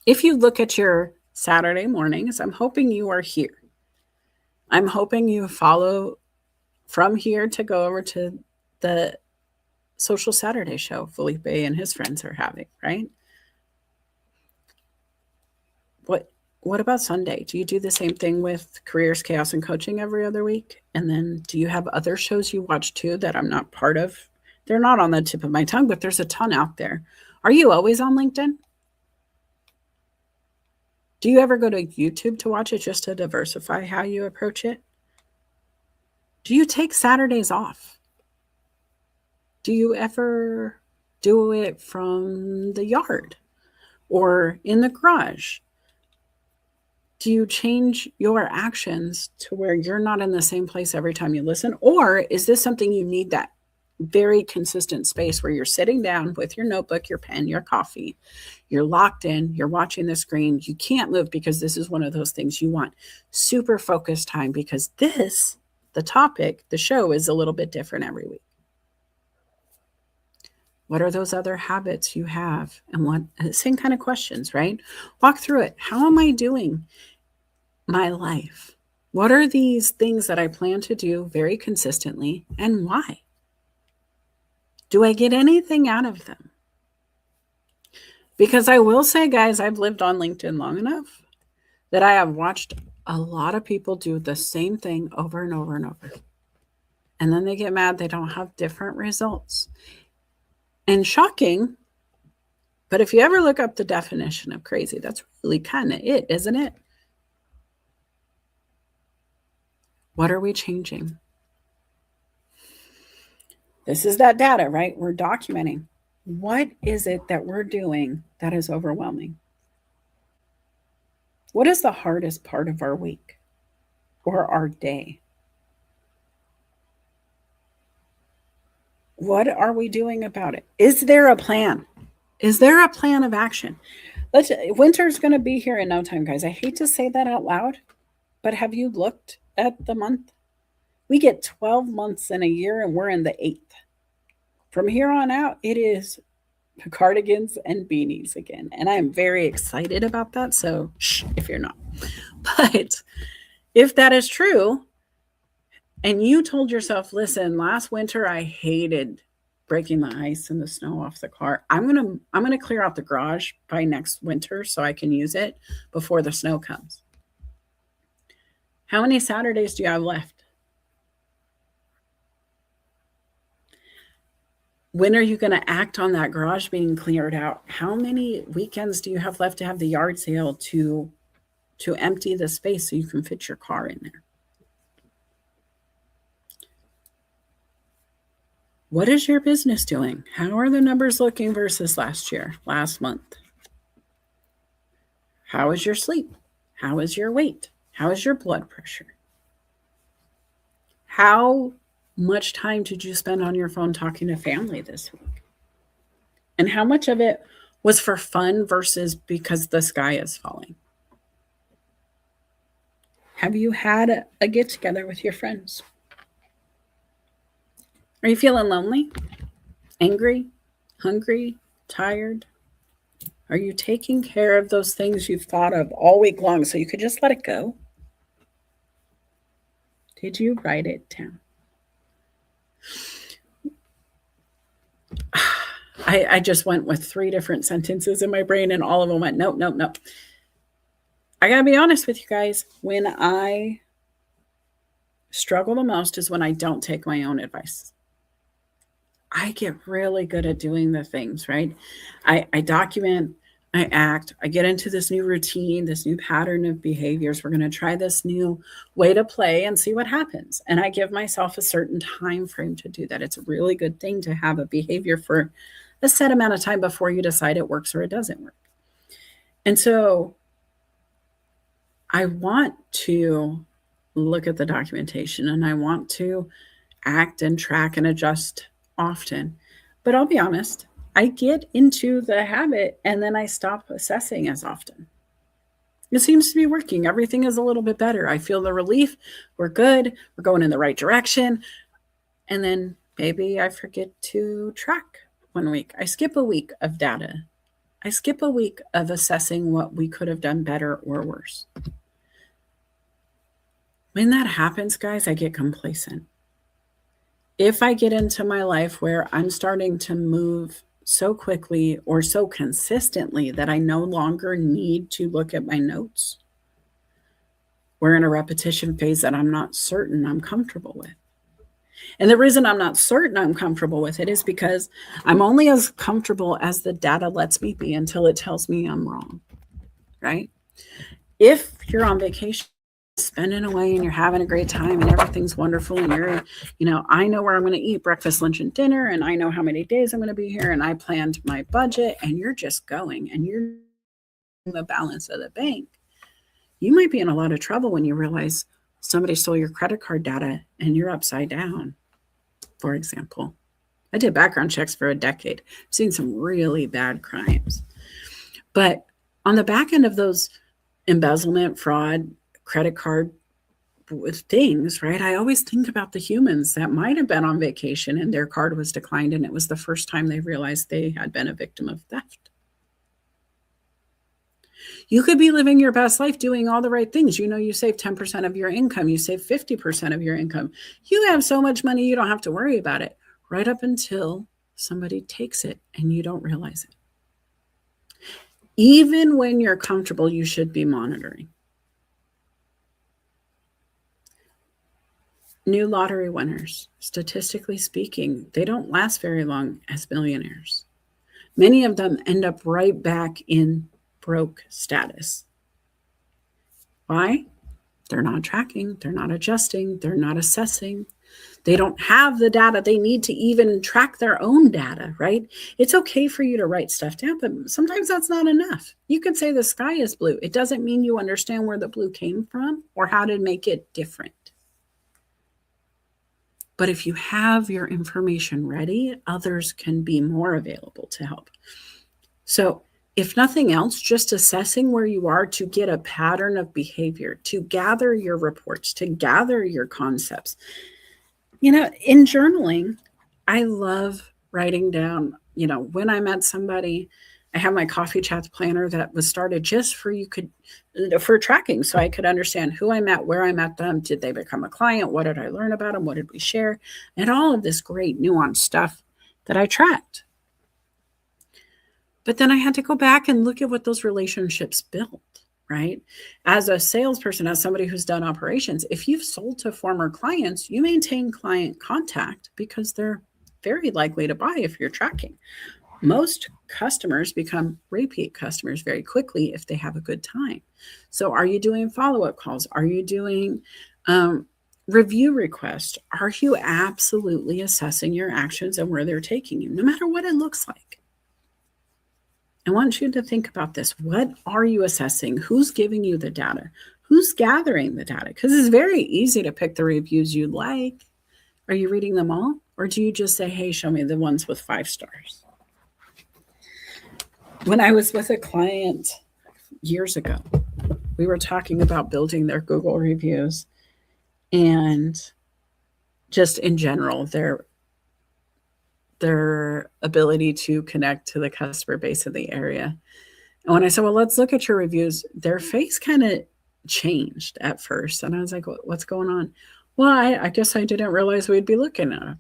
If you look at your Saturday mornings, I'm hoping you are here. I'm hoping you follow from here to go over to the Social Saturday show Felipe and his friends are having, right? What about Sunday? Do you do the same thing with Careers, Chaos, and Coaching every other week? And then do you have other shows you watch too that I'm not part of? They're not on the tip of my tongue, but there's a ton out there. Are you always on LinkedIn? Do you ever go to YouTube to watch it just to diversify how you approach it? Do you take Saturdays off? Do you ever do it from the yard or in the garage? Do you change your actions to where you're not in the same place every time you listen? Or is this something you need, that very consistent space where you're sitting down with your notebook, your pen, your coffee, you're locked in, you're watching the screen, you can't move, because this is one of those things you want super focused time, because this, the topic, the show is a little bit different every week. What are those other habits you have? And what, same kind of questions, right? Walk through it. How am I doing my life? What are these things that I plan to do very consistently, and why? Do I get anything out of them? Because I will say, guys, I've lived on LinkedIn long enough that I have watched a lot of people do the same thing over and over and over. And then they get mad they don't have different results. And shocking, but if you ever look up the definition of crazy, that's really kind of it, isn't it? What are we changing? This is that data, right? We're documenting. What is it that we're doing that is overwhelming? What is the hardest part of our week or our day? What are we doing about it? Is there a plan? Is there a plan of action? Winter's going to be here in no time, guys. I hate to say that out loud, But have you looked at the month? We get 12 months in a year and we're in the 8th. From here on out, it is cardigans and beanies again. And I'm very excited about that. So, shh, if you're not. But if that is true, and you told yourself, listen, last winter I hated breaking the ice and the snow off the car. I'm gonna clear out the garage by next winter so I can use it before the snow comes. How many Saturdays do you have left? When are you going to act on that garage being cleared out? How many weekends do you have left to have the yard sale to empty the space so you can fit your car in there? What is your business doing? How are the numbers looking versus last year, last month? How is your sleep? How is your weight? How is your blood pressure? How much time did you spend on your phone talking to family this week? And how much of it was for fun versus because the sky is falling? Have you had a get together with your friends? Are you feeling lonely, angry, hungry, tired? Are you taking care of those things you've thought of all week long so you could just let it go? Did you write it down? I just went with 3 different sentences in my brain and all of them went, nope, nope, nope. I got to be honest with you guys. When I struggle the most is when I don't take my own advice. I get really good at doing the things, right? I document, I act, I get into this new routine, this new pattern of behaviors. We're going to try this new way to play and see what happens. And I give myself a certain time frame to do that. It's a really good thing to have a behavior for a set amount of time before you decide it works or it doesn't work. And so I want to look at the documentation and I want to act and track and adjust often. But I'll be honest, I get into the habit and then I stop assessing as often. It seems to be working. Everything is a little bit better. I feel the relief. We're good. We're going in the right direction. And then maybe I forget to track one week. I skip a week of data. I skip a week of assessing what we could have done better or worse. When that happens, guys, I get complacent. If I get into my life where I'm starting to move so quickly or so consistently that I no longer need to look at my notes, we're in a repetition phase that I'm not certain I'm comfortable with. And the reason I'm not certain I'm comfortable with it is because I'm only as comfortable as the data lets me be until it tells me I'm wrong, right? If you're on vacation, spending away and you're having a great time and everything's wonderful and you're, I know where I'm going to eat breakfast, lunch, and dinner, and I know how many days I'm going to be here, and I planned my budget, and you're just going and you're the balance of the bank, you might be in a lot of trouble when you realize somebody stole your credit card data and you're upside down, for example. I did background checks for a decade. I've seen some really bad crimes. But on the back end of those embezzlement, fraud, credit card things, right? I always think about the humans that might have been on vacation and their card was declined, and it was the first time they realized they had been a victim of theft. You could be living your best life doing all the right things. You save 10% of your income. You save 50% of your income. You have so much money, you don't have to worry about it, right up until somebody takes it and you don't realize it. Even when you're comfortable, you should be monitoring. New lottery winners, statistically speaking, they don't last very long as millionaires. Many of them end up right back in broke status. Why? They're not tracking, they're not adjusting, they're not assessing. They don't have the data they need to even track their own data, right? It's okay for you to write stuff down, but sometimes that's not enough. You could say the sky is blue. It doesn't mean you understand where the blue came from or how to make it different. But if you have your information ready, others can be more available to help. So if nothing else, just assessing where you are to get a pattern of behavior, to gather your reports, to gather your concepts. In journaling, I love writing down, when I met somebody. I have my coffee chats planner that was started just for tracking, so I could understand who I met, where I met them, did they become a client, what did I learn about them, what did we share, and all of this great nuanced stuff that I tracked. But then I had to go back and look at what those relationships built, right? As a salesperson, as somebody who's done operations, if you've sold to former clients, you maintain client contact because they're very likely to buy if you're tracking. Most customers become repeat customers very quickly if they have a good time. So are you doing follow-up calls? Are you doing review requests? Are you absolutely assessing your actions and where they're taking you, no matter what it looks like? I want you to think about this. What are you assessing? Who's giving you the data? Who's gathering the data? Because it's very easy to pick the reviews you like. Are you reading them all? Or do you just say, hey, show me the ones with 5 stars? When I was with a client years ago, we were talking about building their Google reviews and just in general, their ability to connect to the customer base of the area. And when I said, well, let's look at your reviews, their face kind of changed at first. And I was like, what's going on? Well, I guess I didn't realize we'd be looking at it.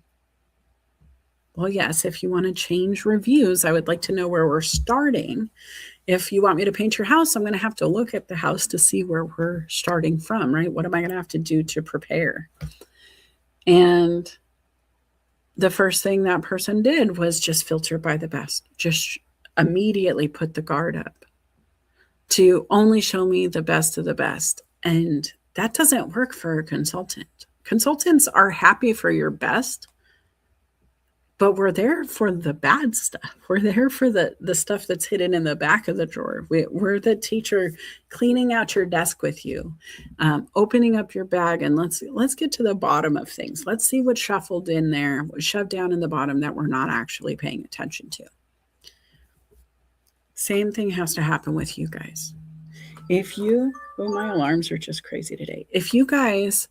Well, yes, if you want to change reviews, I would like to know where we're starting. If you want me to paint your house, I'm going to have to look at the house to see where we're starting from, right? What am I going to have to do to prepare? And the first thing that person did was just filter by the best, just immediately put the guard up to only show me the best of the best. And that doesn't work for a consultant. Consultants are happy for your best, but we're there for the bad stuff. We're there for the stuff that's hidden in the back of the drawer. We're the teacher cleaning out your desk with you, opening up your bag, and let's get to the bottom of things. Let's see what's shuffled in there, what's shoved down in the bottom that we're not actually paying attention to. Same thing has to happen with you guys. My alarms are just crazy today. If you guys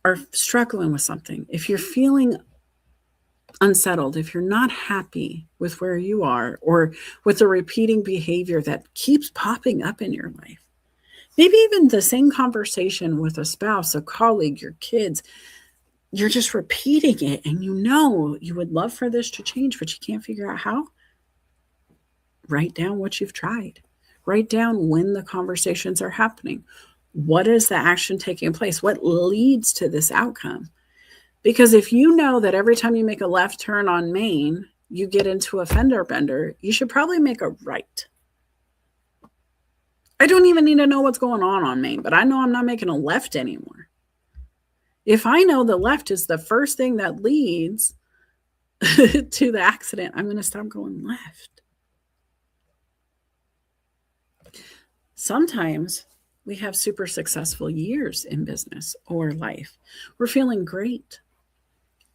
are struggling with something, if you're feeling unsettled, if you're not happy with where you are or with the repeating behavior that keeps popping up in your life, maybe even the same conversation with a spouse, a colleague, your kids, you're just repeating it and you would love for this to change, but you can't figure out how. Write down what you've tried. Write down when the conversations are happening. What is the action taking place? What leads to this outcome? Because if you know that every time you make a left turn on Main, you get into a fender bender, you should probably make a right. I don't even need to know what's going on Main, but I know I'm not making a left anymore. If I know the left is the first thing that leads to the accident, I'm going to stop going left. Sometimes we have super successful years in business or life. We're feeling great.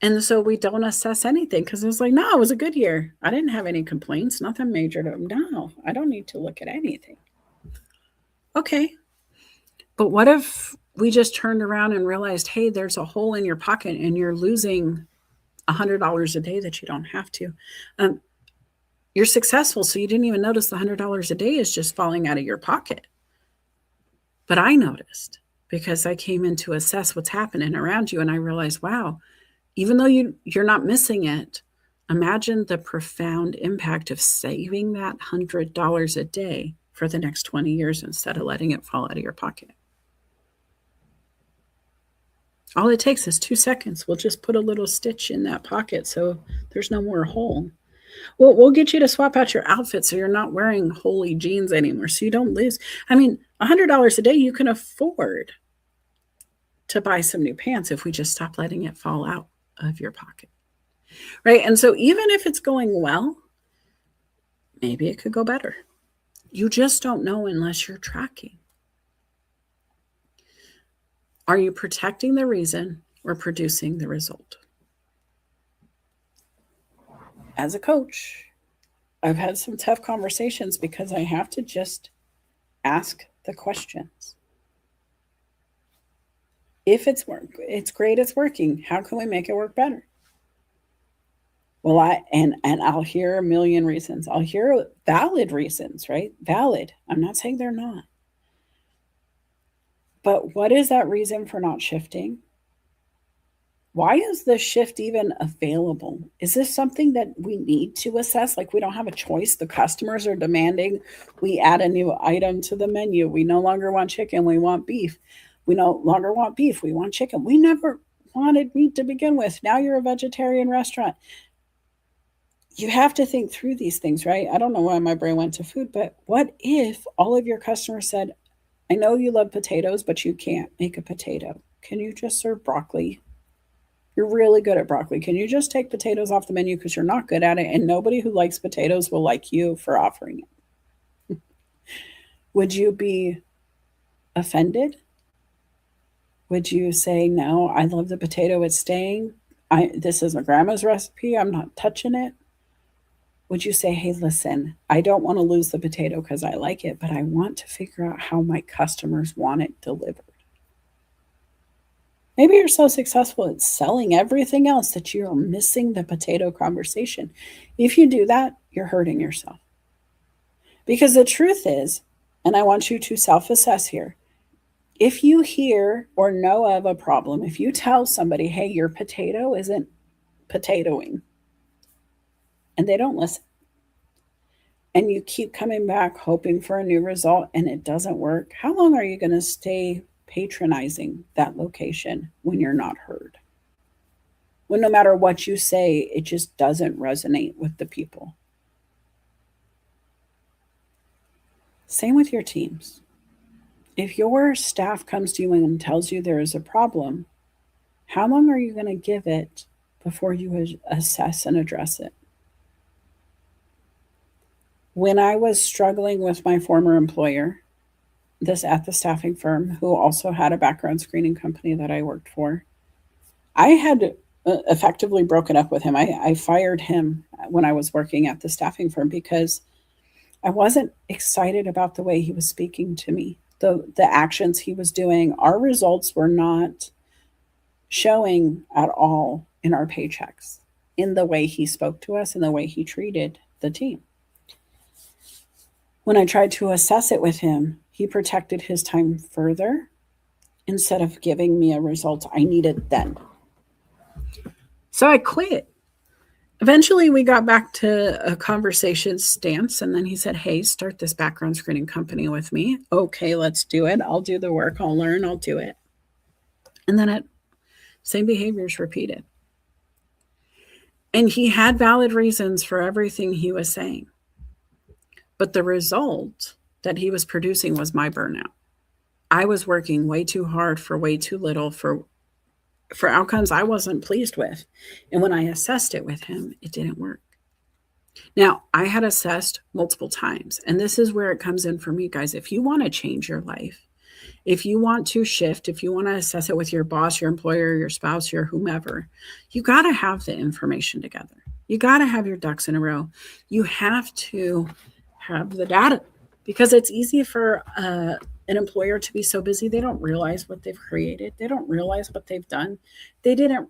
And so we don't assess anything because it's like, no, it was a good year. I didn't have any complaints, nothing major. No, I don't need to look at anything. Okay. But what if we just turned around and realized, hey, there's a hole in your pocket and you're losing $100 a day that you don't have to. You're successful, so you didn't even notice the $100 a day is just falling out of your pocket. But I noticed because I came in to assess what's happening around you, and I realized, wow, even though you're not missing it, imagine the profound impact of saving that $100 a day for the next 20 years instead of letting it fall out of your pocket. All it takes is 2 seconds. We'll just put a little stitch in that pocket so there's no more hole. Well, we'll get you to swap out your outfit so you're not wearing holey jeans anymore, so you don't lose. I mean, $100 a day, you can afford to buy some new pants if we just stop letting it fall out of your pocket, right? And so even if it's going well, maybe it could go better. You just don't know unless you're tracking. Are you protecting the reason or producing the result? As a coach, I've had some tough conversations because I have to just ask the questions. If it's great, it's working. How can we make it work better? Well, I'll hear a million reasons. I'll hear valid reasons, right? Valid. I'm not saying they're not. But what is that reason for not shifting? Why is this shift even available? Is this something that we need to assess? Like we don't have a choice. The customers are demanding we add a new item to the menu. We no longer want chicken, we want beef. We no longer want beef, we want chicken. We never wanted meat to begin with. Now you're a vegetarian restaurant. You have to think through these things, right? I don't know why my brain went to food, but what if all of your customers said, I know you love potatoes, but you can't make a potato. Can you just serve broccoli? You're really good at broccoli. Can you just take potatoes off the menu because you're not good at it? And nobody who likes potatoes will like you for offering it. Would you be offended? Would you say, no, I love the potato, it's staying? This is my grandma's recipe, I'm not touching it? Would you say, hey, listen, I don't want to lose the potato because I like it, but I want to figure out how my customers want it delivered? Maybe you're so successful at selling everything else that you're missing the potato conversation. If you do that, you're hurting yourself. Because the truth is, and I want you to self assess here, if you hear or know of a problem, if you tell somebody, hey, your potato isn't potatoing, and they don't listen, and you keep coming back hoping for a new result and it doesn't work, how long are you going to stay patronizing that location when you're not heard? When no matter what you say, it just doesn't resonate with the people. Same with your teams. If your staff comes to you and tells you there is a problem, how long are you going to give it before you assess and address it? When I was struggling with my former employer, this at the staffing firm, who also had a background screening company that I worked for, I had effectively broken up with him. I fired him when I was working at the staffing firm because I wasn't excited about the way he was speaking to me, the actions he was doing. Our results were not showing at all in our paychecks, in the way he spoke to us and the way he treated the team. When I tried to assess it with him, he protected his time further instead of giving me a result I needed then. So I quit. Eventually, we got back to a conversation stance, and then he said, hey, start this background screening company with me. Okay, let's do it. I'll do the work. I'll learn. I'll do it. And then same behaviors repeated. And he had valid reasons for everything he was saying. But the result that he was producing was my burnout. I was working way too hard for way too little for outcomes I wasn't pleased with. And when I assessed it with him, it didn't work. Now, I had assessed multiple times, and this is where it comes in for me, guys. If you want to change your life, if you want to shift, if you want to assess it with your boss, your employer, your spouse, your whomever, you got to have the information together. You got to have your ducks in a row. You have to have the data, because it's easy for an employer to be so busy they don't realize what they've created. They don't realize what they've done. They didn't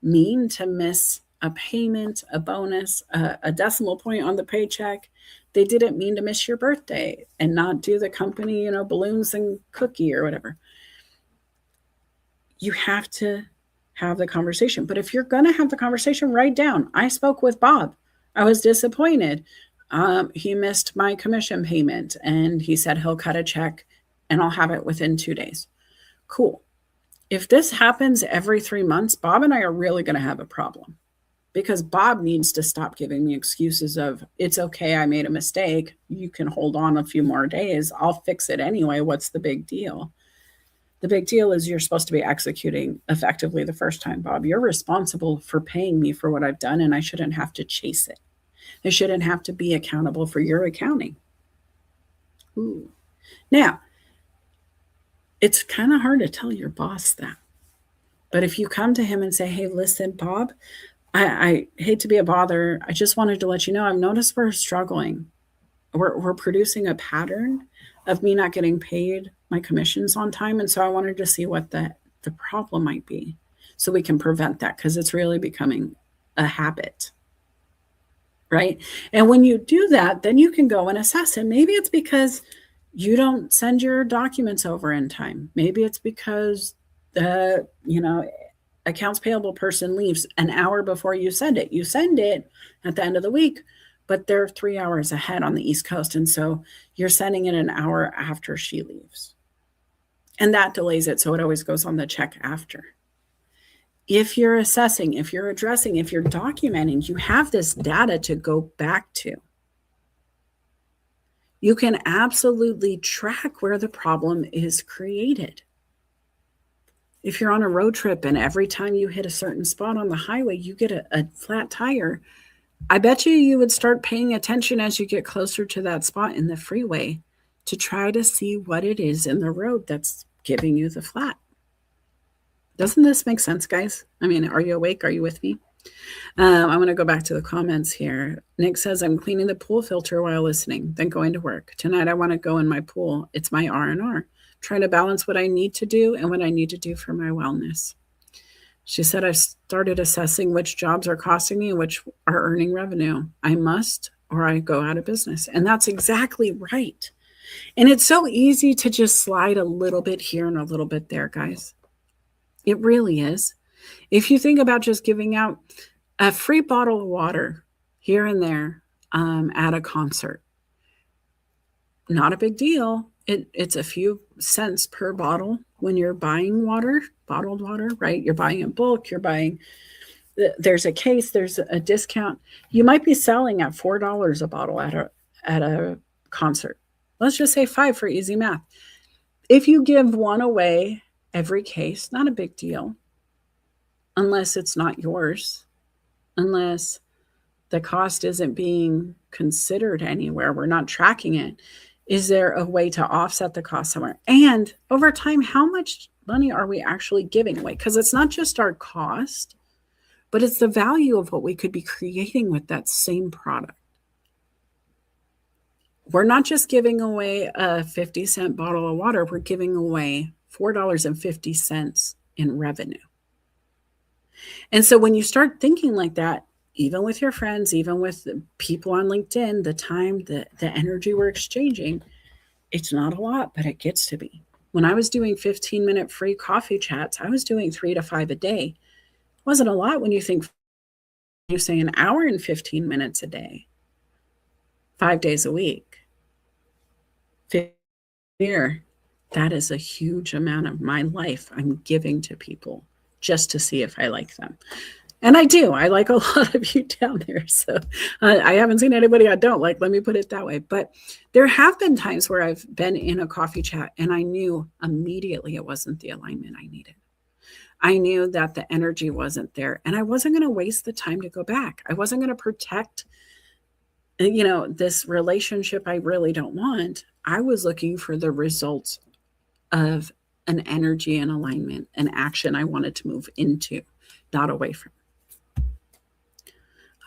mean to miss a payment, a bonus, a decimal point on the paycheck. They didn't mean to miss your birthday and not do the company, balloons and cookie or whatever. You have to have the conversation. But if you're going to have the conversation, write down, I spoke with Bob. I was disappointed. He missed my commission payment and he said he'll cut a check and I'll have it within 2 days. Cool. If this happens every 3 months, Bob and I are really going to have a problem, because Bob needs to stop giving me excuses of, it's okay, I made a mistake. You can hold on a few more days. I'll fix it anyway. What's the big deal? The big deal is you're supposed to be executing effectively the first time, Bob. You're responsible for paying me for what I've done, and I shouldn't have to chase it. I shouldn't have to be accountable for your accounting. Ooh. Now, it's kind of hard to tell your boss that. But if you come to him and say, hey, listen, Bob, I hate to be a bother. I just wanted to let you know I've noticed we're struggling. We're producing a pattern of me not getting paid my commissions on time. And so I wanted to see what the problem might be so we can prevent that because it's really becoming a habit. Right. And when you do that, then you can go and assess it. Maybe it's because you don't send your documents over in time. Maybe it's because the, accounts payable person leaves an hour before you send it. You send it at the end of the week, but they're 3 hours ahead on the East Coast. And so you're sending it an hour after she leaves. And that delays it. So it always goes on the check after. If you're assessing, if you're addressing, if you're documenting, you have this data to go back to. You can absolutely track where the problem is created. If you're on a road trip and every time you hit a certain spot on the highway, you get a flat tire, I bet you would start paying attention as you get closer to that spot in the freeway to try to see what it is in the road that's giving you the flat. Doesn't this make sense, guys? I mean, are you awake? Are you with me? I'm going to go back to the comments here. Nick says, I'm cleaning the pool filter while listening, then going to work. Tonight, I want to go in my pool. It's my R&R. Trying to balance what I need to do and what I need to do for my wellness. She said, I've started assessing which jobs are costing me and which are earning revenue. I must, or I go out of business. And that's exactly right. And it's so easy to just slide a little bit here and a little bit there, guys. It really is. If you think about just giving out a free bottle of water here and there at a concert, not a big deal. It's a few cents per bottle when you're buying water, bottled water, right? You're buying in bulk, there's a case, there's a discount. You might be selling at $4 a bottle at a concert. Let's just say 5 for easy math. If you give one away every case, not a big deal, unless it's not yours, unless the cost isn't being considered anywhere, we're not tracking it. Is there a way to offset the cost somewhere? And over time, how much money are we actually giving away? Because it's not just our cost, but it's the value of what we could be creating with that same product. We're not just giving away a 50-cent bottle of water. We're giving away $4.50 in revenue. And so when you start thinking like that, even with your friends, even with people on LinkedIn, the time, the energy we're exchanging, it's not a lot, but it gets to be. When I was doing 15-minute free coffee chats, I was doing 3 to 5 a day. It wasn't a lot when you think, you say an hour and 15 minutes a day, 5 days a week. Here, that is a huge amount of my life I'm giving to people just to see if I like them. And I do. I like a lot of you down there. So I haven't seen anybody I don't like. Let me put it that way. But there have been times where I've been in a coffee chat and I knew immediately it wasn't the alignment I needed. I knew that the energy wasn't there and I wasn't going to waste the time to go back. I wasn't going to protect, this relationship I really don't want. I was looking for the results of an energy and alignment, an action I wanted to move into, not away from.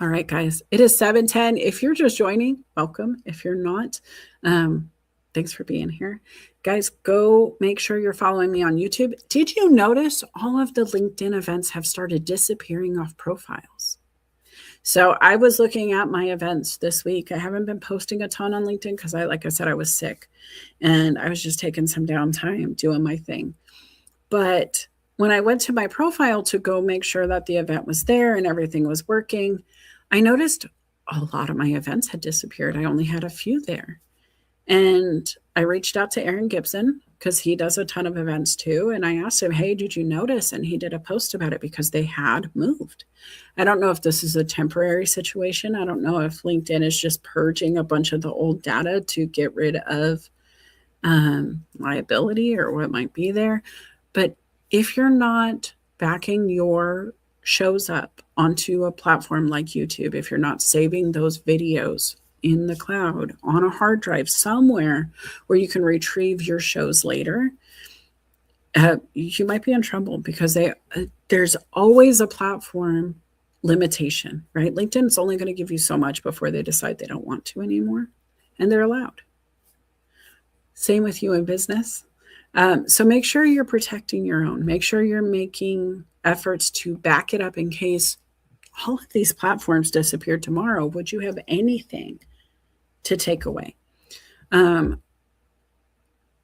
All right, guys, it is 7:10. If you're just joining, welcome. If you're not, thanks for being here. Guys, go make sure you're following me on YouTube. Did you notice all of the LinkedIn events have started disappearing off profiles? So I was looking at my events this week. I haven't been posting a ton on LinkedIn because like I said, I was sick and I was just taking some downtime doing my thing. But when I went to my profile to go make sure that the event was there and everything was working, I noticed a lot of my events had disappeared. I only had a few there. And I reached out to Aaron Gibson because he does a ton of events too. And I asked him, hey, did you notice? And he did a post about it because they had moved. I don't know if this is a temporary situation. I don't know if LinkedIn is just purging a bunch of the old data to get rid of liability or what might be there. But if you're not backing your shows up onto a platform like YouTube, if you're not saving those videos in the cloud on a hard drive somewhere where you can retrieve your shows later, you might be in trouble because there's always a platform limitation, right? LinkedIn's only going to give you so much before they decide they don't want to anymore, and they're allowed. Same with you in business. So make sure you're protecting your own. Make sure you're making efforts to back it up in case all of these platforms disappeared tomorrow. Would you have anything to take away?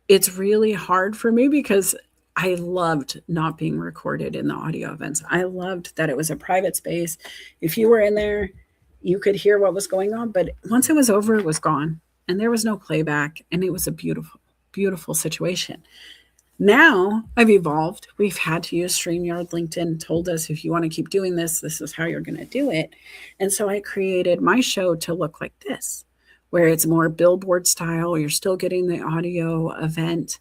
It's really hard for me because I loved not being recorded in the audio events. I loved that it was a private space. If you were in there, you could hear what was going on. But once it was over, it was gone. And there was no playback. And it was a beautiful, beautiful situation. Now I've evolved. We've had to use StreamYard. LinkedIn told us if you want to keep doing this, this is how you're going to do it. And so I created my show to look like this, where it's more billboard style. You're still getting the audio event,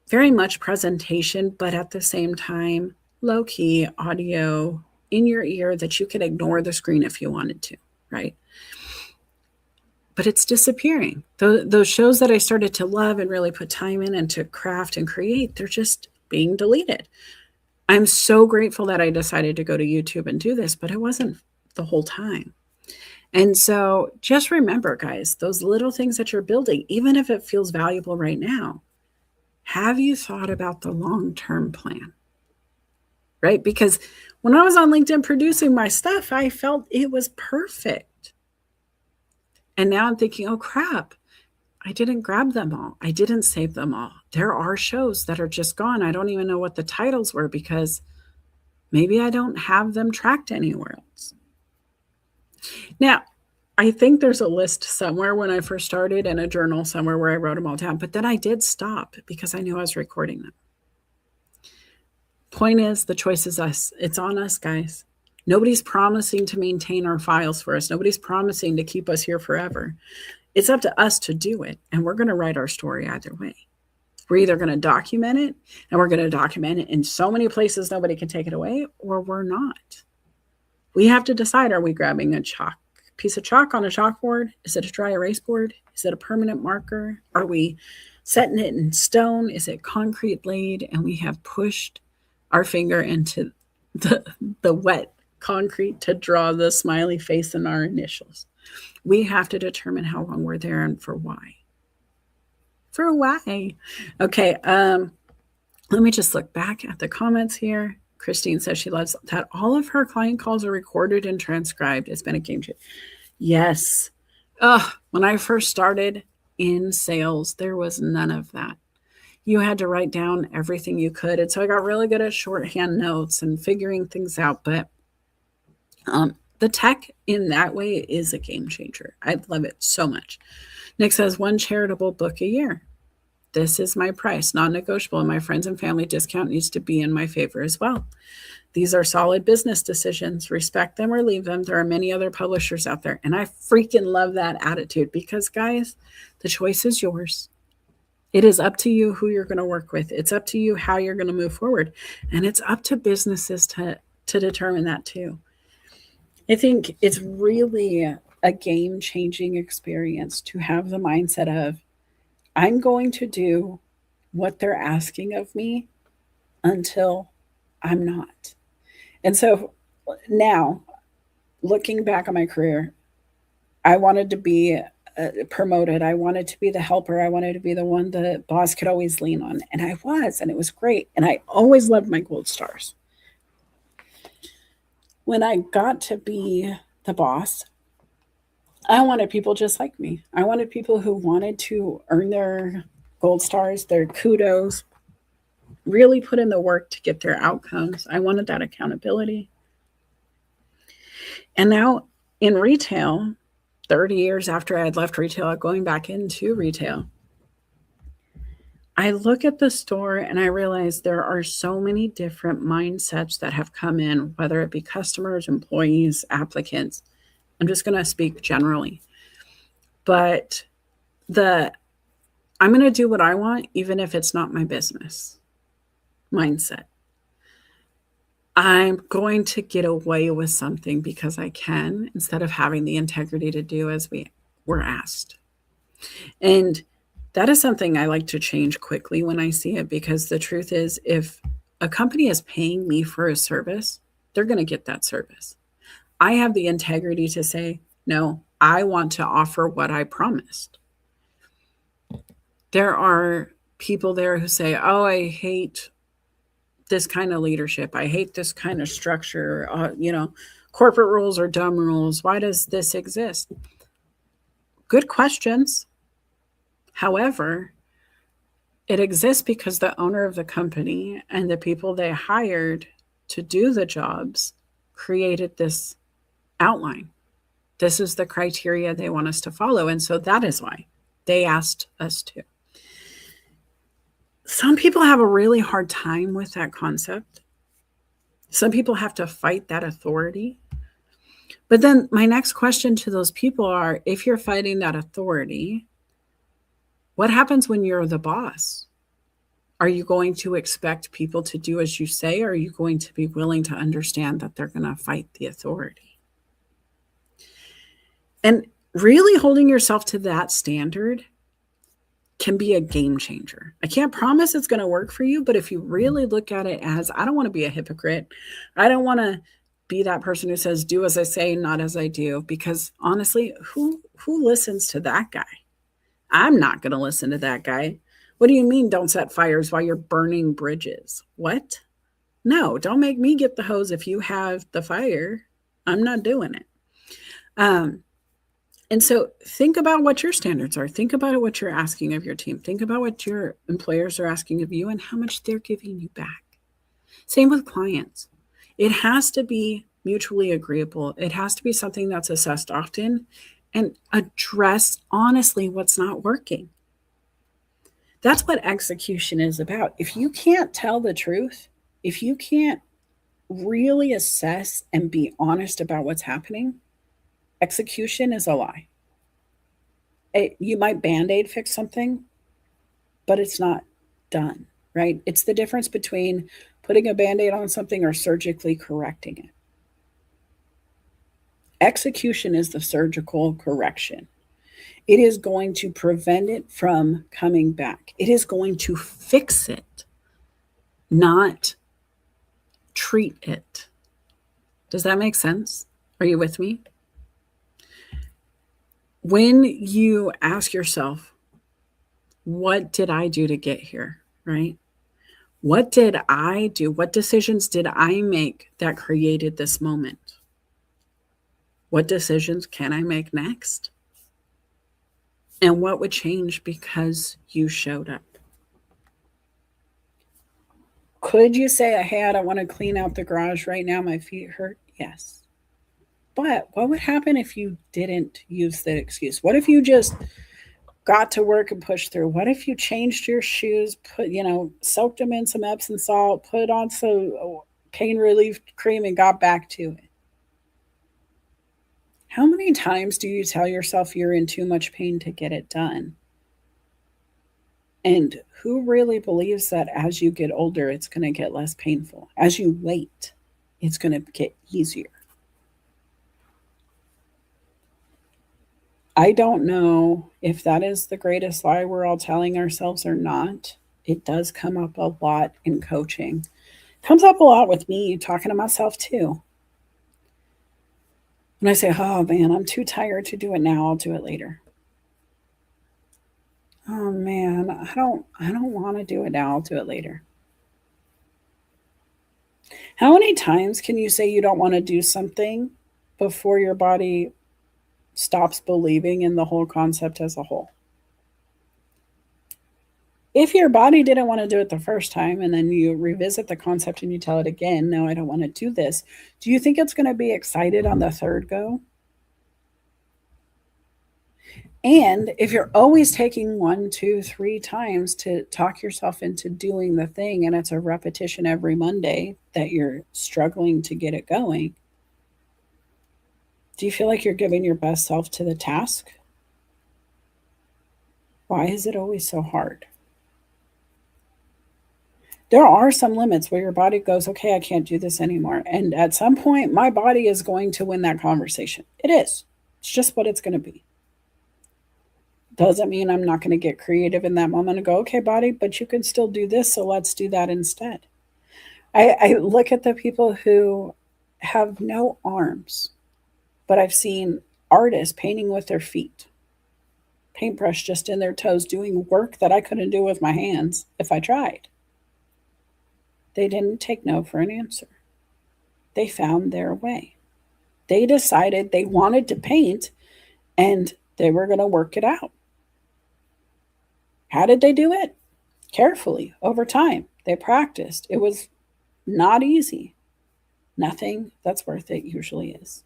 very much presentation, but at the same time, low key audio in your ear that you could ignore the screen if you wanted to, right? But it's disappearing. Those shows that I started to love and really put time in and to craft and create, they're just being deleted. I'm so grateful that I decided to go to YouTube and do this, but it wasn't the whole time. And so just remember, guys, those little things that you're building, even if it feels valuable right now, have you thought about the long-term plan? Right? Because when I was on LinkedIn producing my stuff, I felt it was perfect. And now I'm thinking, oh crap, I didn't grab them all. I didn't save them all. There are shows that are just gone. I don't even know what the titles were because maybe I don't have them tracked anywhere else. Now, I think there's a list somewhere when I first started in a journal somewhere where I wrote them all down, but then I did stop because I knew I was recording them. Point is, the choice is us. It's on us, guys. Nobody's promising to maintain our files for us. Nobody's promising to keep us here forever. It's up to us to do it, and we're going to write our story either way. We're either going to document it, and we're going to document it in so many places nobody can take it away, or we're not. We have to decide, are we grabbing a piece of chalk on a chalkboard? Is it a dry erase board? Is it a permanent marker? Are we setting it in stone? Is it concrete laid? And we have pushed our finger into the wet concrete to draw the smiley face and our initials. We have to determine how long we're there and for why. For why? Okay, let me just look back at the comments here. Christine says she loves that all of her client calls are recorded and transcribed. It's been a game changer. Yes. When I first started in sales, there was none of that. You had to write down everything you could. And so I got really good at shorthand notes and figuring things out. But the tech in that way is a game changer. I love it so much. Nick says, one charitable book a year. This is my price, non-negotiable, and my friends and family discount needs to be in my favor as well. These are solid business decisions. Respect them or leave them. There are many other publishers out there. And I freaking love that attitude because, guys, the choice is yours. It is up to you who you're going to work with. It's up to you how you're going to move forward. And it's up to businesses to determine that too. I think it's really a game-changing experience to have the mindset of, I'm going to do what they're asking of me until I'm not. And so now, looking back on my career, I wanted to be promoted. I wanted to be the helper. I wanted to be the one the boss could always lean on. And I was, and it was great. And I always loved my gold stars. When I got to be the boss, I wanted people just like me. I wanted people who wanted to earn their gold stars, their kudos, really put in the work to get their outcomes. I wanted that accountability. And now in retail, 30 years after I had left retail, going back into retail, I look at the store and I realize there are so many different mindsets that have come in, whether it be customers, employees, applicants. I'm just going to speak generally. But I'm going to do what I want, even if it's not my business mindset. I'm going to get away with something because I can, instead of having the integrity to do as we were asked. And that is something I like to change quickly when I see it, because the truth is, if a company is paying me for a service, they're going to get that service. I have the integrity to say, no, I want to offer what I promised. There are people there who say, oh, I hate this kind of leadership. I hate this kind of structure. Corporate rules are dumb rules. Why does this exist? Good questions. However, it exists because the owner of the company and the people they hired to do the jobs created this outline. This is the criteria they want us to follow. And so that is why they asked us to. Some people have a really hard time with that concept. Some people have to fight that authority. But then my next question to those people are, if you're fighting that authority, what happens when you're the boss? Are you going to expect people to do as you say? Or are you going to be willing to understand that they're going to fight the authority? And really holding yourself to that standard can be a game changer. I can't promise it's going to work for you, but if you really look at it as, I don't want to be a hypocrite. I don't want to be that person who says, do as I say, not as I do, because honestly, who listens to that guy? I'm not going to listen to that guy. What do you mean don't set fires while you're burning bridges? What? No, don't make me get the hose if you have the fire. I'm not doing it. And so think about what your standards are. Think about what you're asking of your team. Think about what your employers are asking of you and how much they're giving you back. Same with clients. It has to be mutually agreeable. It has to be something that's assessed often and address honestly what's not working. That's what execution is about. If you can't tell the truth, if you can't really assess and be honest about what's happening, execution is a lie. You might Band-Aid fix something, but it's not done, right? It's the difference between putting a Band-Aid on something or surgically correcting it. Execution is the surgical correction. It is going to prevent it from coming back. It is going to fix it, not treat it. Does that make sense? Are you with me? When you ask yourself, what did I do to get here, right? What did I do? What decisions did I make that created this moment? What decisions can I make next? And what would change because you showed up? Could you say, hey, I don't want to clean out the garage right now. My feet hurt. Yes. But what would happen if you didn't use that excuse? What if you just got to work and pushed through? What if you changed your shoes, soaked them in some Epsom salt, put on some pain relief cream and got back to it? How many times do you tell yourself you're in too much pain to get it done? And who really believes that as you get older, it's going to get less painful? As you wait, it's going to get easier. I don't know if that is the greatest lie we're all telling ourselves or not. It does come up a lot in coaching. It comes up a lot with me talking to myself too. When I say, oh man, I'm too tired to do it now, I'll do it later. Oh man, I don't want to do it now, I'll do it later. How many times can you say you don't want to do something before your body stops believing in the whole concept as a whole? If your body didn't want to do it the first time and then you revisit the concept and you tell it again, no, I don't want to do this, do you think it's going to be excited on the third go? And if you're always taking 1, 2, 3 times to talk yourself into doing the thing and it's a repetition every Monday that you're struggling to get it going, do you feel like you're giving your best self to the task? Why is it always so hard? There are some limits where your body goes, okay, I can't do this anymore. And at some point, my body is going to win that conversation. It is. It's just what it's going to be. Doesn't mean I'm not going to get creative in that moment and go, okay, body, but you can still do this, so let's do that instead. I look at the people who have no arms. but I've seen artists painting with their feet, paintbrush just in their toes, doing work that I couldn't do with my hands if I tried. They didn't take no for an answer. They found their way. They decided they wanted to paint and they were going to work it out. How did they do it? Carefully, over time. They practiced. It was not easy. Nothing that's worth it usually is.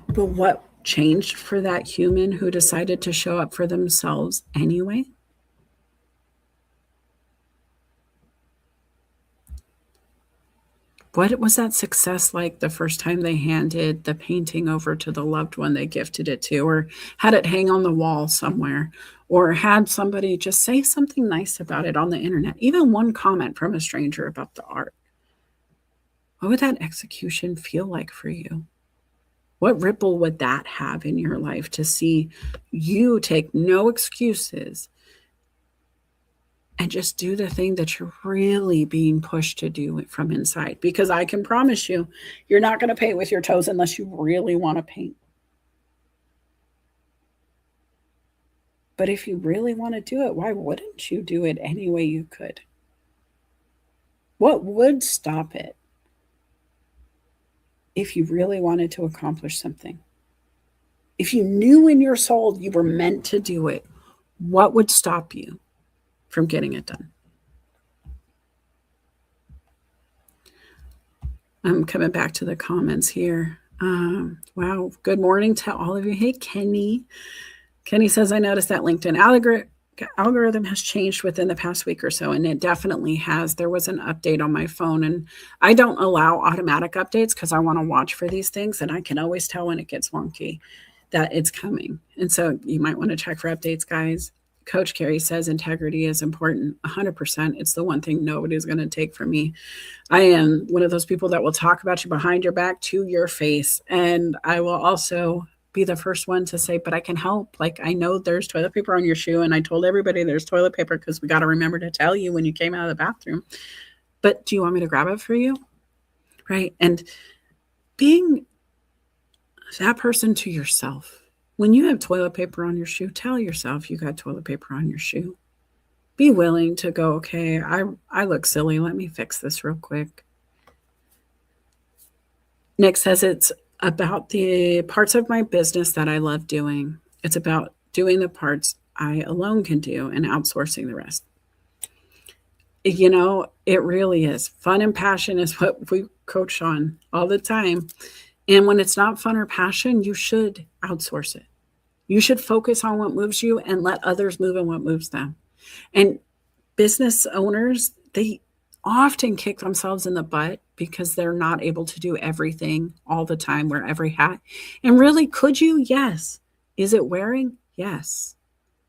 But what changed for that human who decided to show up for themselves anyway? What was that success like the first time they handed the painting over to the loved one they gifted it to, or had it hang on the wall somewhere, or had somebody just say something nice about it on the internet, even one comment from a stranger about the art? What would that execution feel like for you? What ripple would that have in your life to see you take no excuses and just do the thing that you're really being pushed to do from inside? Because I can promise you, you're not going to paint with your toes unless you really want to paint. But if you really want to do it, why wouldn't you do it any way you could? What would stop it if you really wanted to accomplish something? If you knew in your soul you were meant to do it, what would stop you from getting it done? I'm coming back to the comments here. Wow. Good morning to all of you. Hey, Kenny. Kenny says, I noticed that LinkedIn algorithm has changed within the past week or so, and it definitely has. There was an update on my phone, and I don't allow automatic updates because I want to watch for these things, and I can always tell when it gets wonky that it's coming. And so you might want to check for updates, guys. Coach Carrie says integrity is important. 100%. It's the one thing nobody's going to take from me. I am one of those people that will talk about you behind your back to your face. And I will also be the first one to say, but I can help. Like, I know there's toilet paper on your shoe, and I told everybody there's toilet paper because we got to remember to tell you when you came out of the bathroom. But do you want me to grab it for you? Right. And being that person to yourself. When you have toilet paper on your shoe, tell yourself you got toilet paper on your shoe. Be willing to go, okay, I look silly. Let me fix this real quick. Nick says it's about the parts of my business that I love doing. It's about doing the parts I alone can do and outsourcing the rest. You know, it really is. Fun and passion is what we coach on all the time. And when it's not fun or passion, you should outsource it. You should focus on what moves you and let others move in what moves them. And business owners, they often kick themselves in the butt because they're not able to do everything all the time, wear every hat. And really, could you? Yes. Is it wearing? Yes.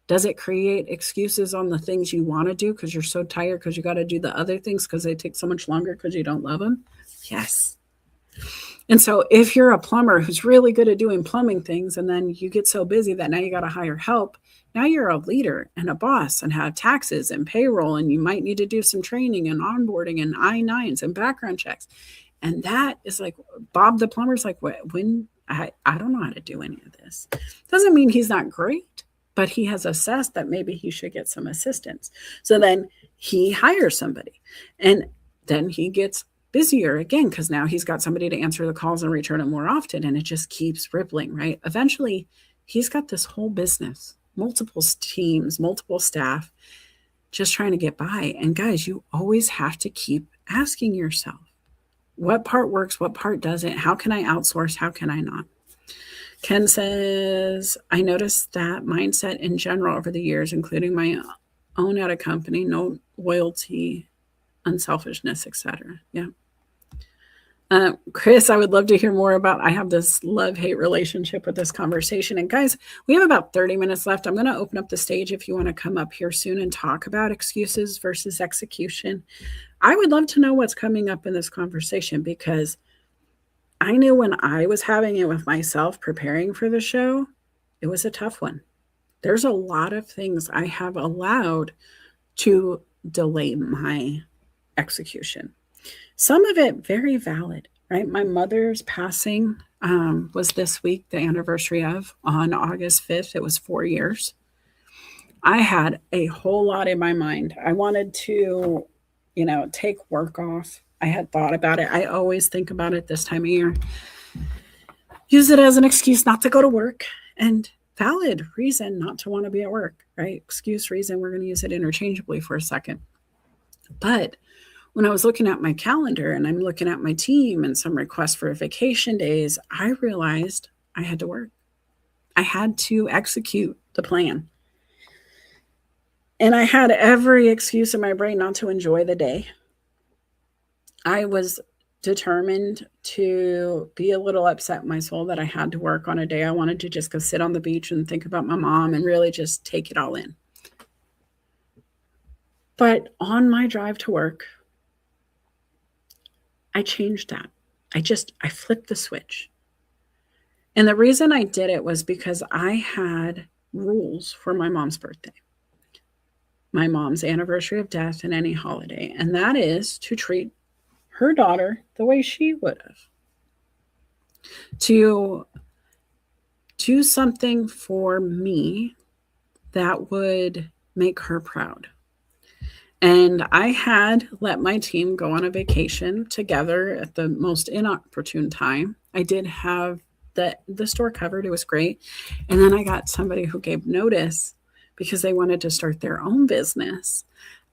Does it create excuses on the things you want to do because you're so tired because you got to do the other things because they take so much longer because you don't love them? Yes. And so if you're a plumber who's really good at doing plumbing things and then you get so busy that now you got to hire help, now you're a leader and a boss and have taxes and payroll, and you might need to do some training and onboarding and I-9s and background checks. And that is like, Bob the plumber's like, when I don't know how to do any of this. Doesn't mean he's not great, but he has assessed that maybe he should get some assistance. So then he hires somebody, and then he gets busier again because now he's got somebody to answer the calls and return it more often, and it just keeps rippling, right? Eventually, he's got this whole business, multiple teams, multiple staff, just trying to get by. And guys, you always have to keep asking yourself, what part works, what part doesn't? How can I outsource? How can I not? Ken says, I noticed that mindset in general over the years, including my own at a company, no loyalty, unselfishness, etc. Yeah. Chris, I would love to hear more about, I have this love-hate relationship with this conversation. And guys, we have about 30 minutes left. I'm going to open up the stage if you want to come up here soon and talk about excuses versus execution. I would love to know what's coming up in this conversation, because I knew when I was having it with myself preparing for the show, it was a tough one. There's a lot of things I have allowed to delay my execution. Some of it very valid, right? My mother's passing was this week, the anniversary of, on August 5th. It was 4 years. I had a whole lot in my mind. I wanted to, take work off. I had thought about it. I always think about it this time of year. Use it as an excuse not to go to work, and valid reason not to want to be at work, right? Excuse, reason, we're going to use it interchangeably for a second. But when I was looking at my calendar and I'm looking at my team and some requests for vacation days, I realized I had to work. I had to execute the plan. And I had every excuse in my brain not to enjoy the day. I was determined to be a little upset in my soul that I had to work on a day I wanted to just go sit on the beach and think about my mom and really just take it all in. But on my drive to work, I changed that. I flipped the switch. And the reason I did it was because I had rules for my mom's birthday, my mom's anniversary of death, and any holiday. And that is to treat her daughter the way she would have. To do something for me that would make her proud. And I had let my team go on a vacation together at the most inopportune time. I did have the store covered. It was great. And then I got somebody who gave notice because they wanted to start their own business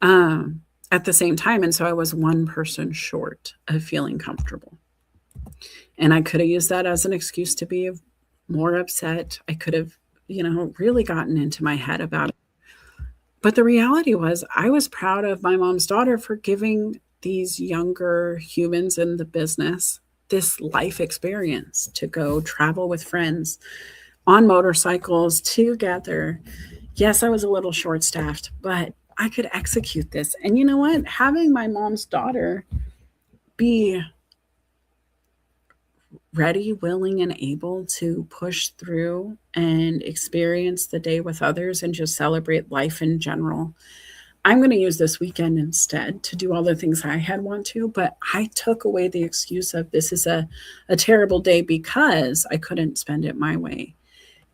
at the same time. And so I was one person short of feeling comfortable. And I could have used that as an excuse to be more upset. I could have, really gotten into my head about it. But the reality was, I was proud of my mom's daughter for giving these younger humans in the business this life experience to go travel with friends on motorcycles together. Yes, I was a little short staffed, but I could execute this. And you know what? Having my mom's daughter be ready, willing, and able to push through and experience the day with others and just celebrate life in general. I'm going to use this weekend instead to do all the things I had want to, but I took away the excuse of this is a terrible day because I couldn't spend it my way.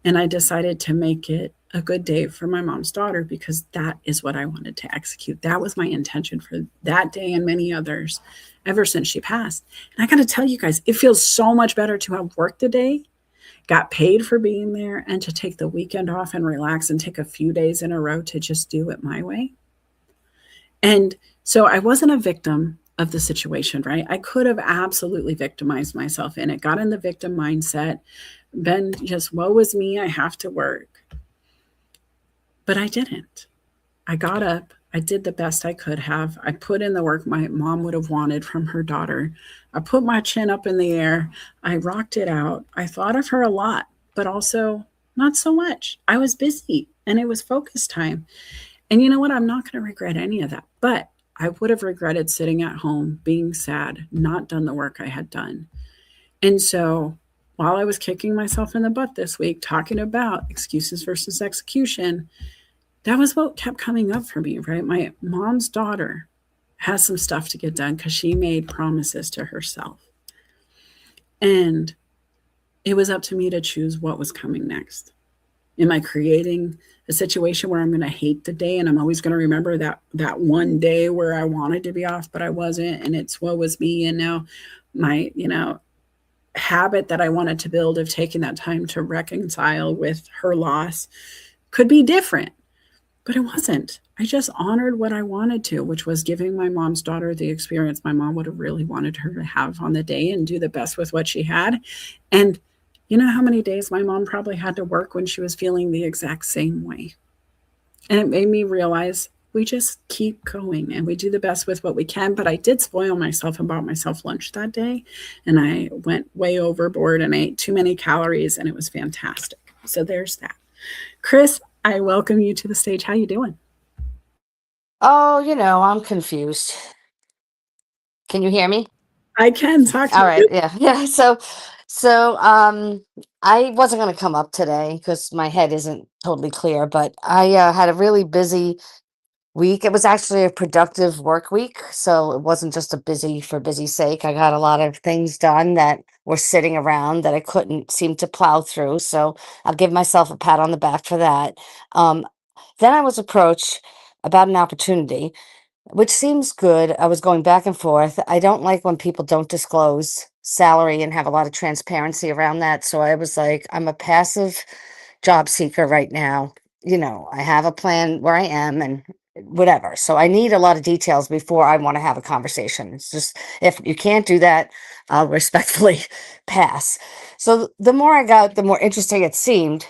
And I decided to make it a good day for my mom's daughter because that is what I wanted to execute. That was my intention for that day and many others ever since she passed. And I got to tell you guys, it feels so much better to have worked the day, got paid for being there, and to take the weekend off and relax and take a few days in a row to just do it my way. And so I wasn't a victim of the situation, right? I could have absolutely victimized myself in it, got in the victim mindset, been just, woe is me, I have to work. But I didn't. I got up. I did the best I could have. I put in the work my mom would have wanted from her daughter. I put my chin up in the air. I rocked it out. I thought of her a lot, but also not so much. I was busy and it was focus time. And you know what? I'm not going to regret any of that. But I would have regretted sitting at home, being sad, not done the work I had done. And so while I was kicking myself in the butt this week, talking about excuses versus execution, that was what kept coming up for me, right? My mom's daughter has some stuff to get done because she made promises to herself. And it was up to me to choose what was coming next. Am I creating a situation where I'm going to hate the day and I'm always going to remember that one day where I wanted to be off, but I wasn't, and it's what was me. And now my, habit that I wanted to build of taking that time to reconcile with her loss could be different. But it wasn't. I just honored what I wanted to, which was giving my mom's daughter the experience my mom would have really wanted her to have on the day and do the best with what she had. And you know how many days my mom probably had to work when she was feeling the exact same way. And it made me realize we just keep going and we do the best with what we can. But I did spoil myself and bought myself lunch that day. And I went way overboard and I ate too many calories and it was fantastic. So there's that. Chris, I welcome you to the stage. How you doing? Oh, I'm confused. Can you hear me? I can talk to All you. right. Yeah. Yeah. So, I wasn't going to come up today because my head isn't totally clear, but I had a really busy week. It was actually a productive work week, so it wasn't just a busy for busy sake. I got a lot of things done that were sitting around that I couldn't seem to plow through. So I'll give myself a pat on the back for that. Um, then I was approached about an opportunity, which seems good. I was going back and forth. I don't like when people don't disclose salary and have a lot of transparency around that. So I was like, I'm a passive job seeker right now. I have a plan where I am and whatever. So I need a lot of details before I want to have a conversation. It's just, if you can't do that, I'll respectfully pass. So the more I got, the more interesting it seemed.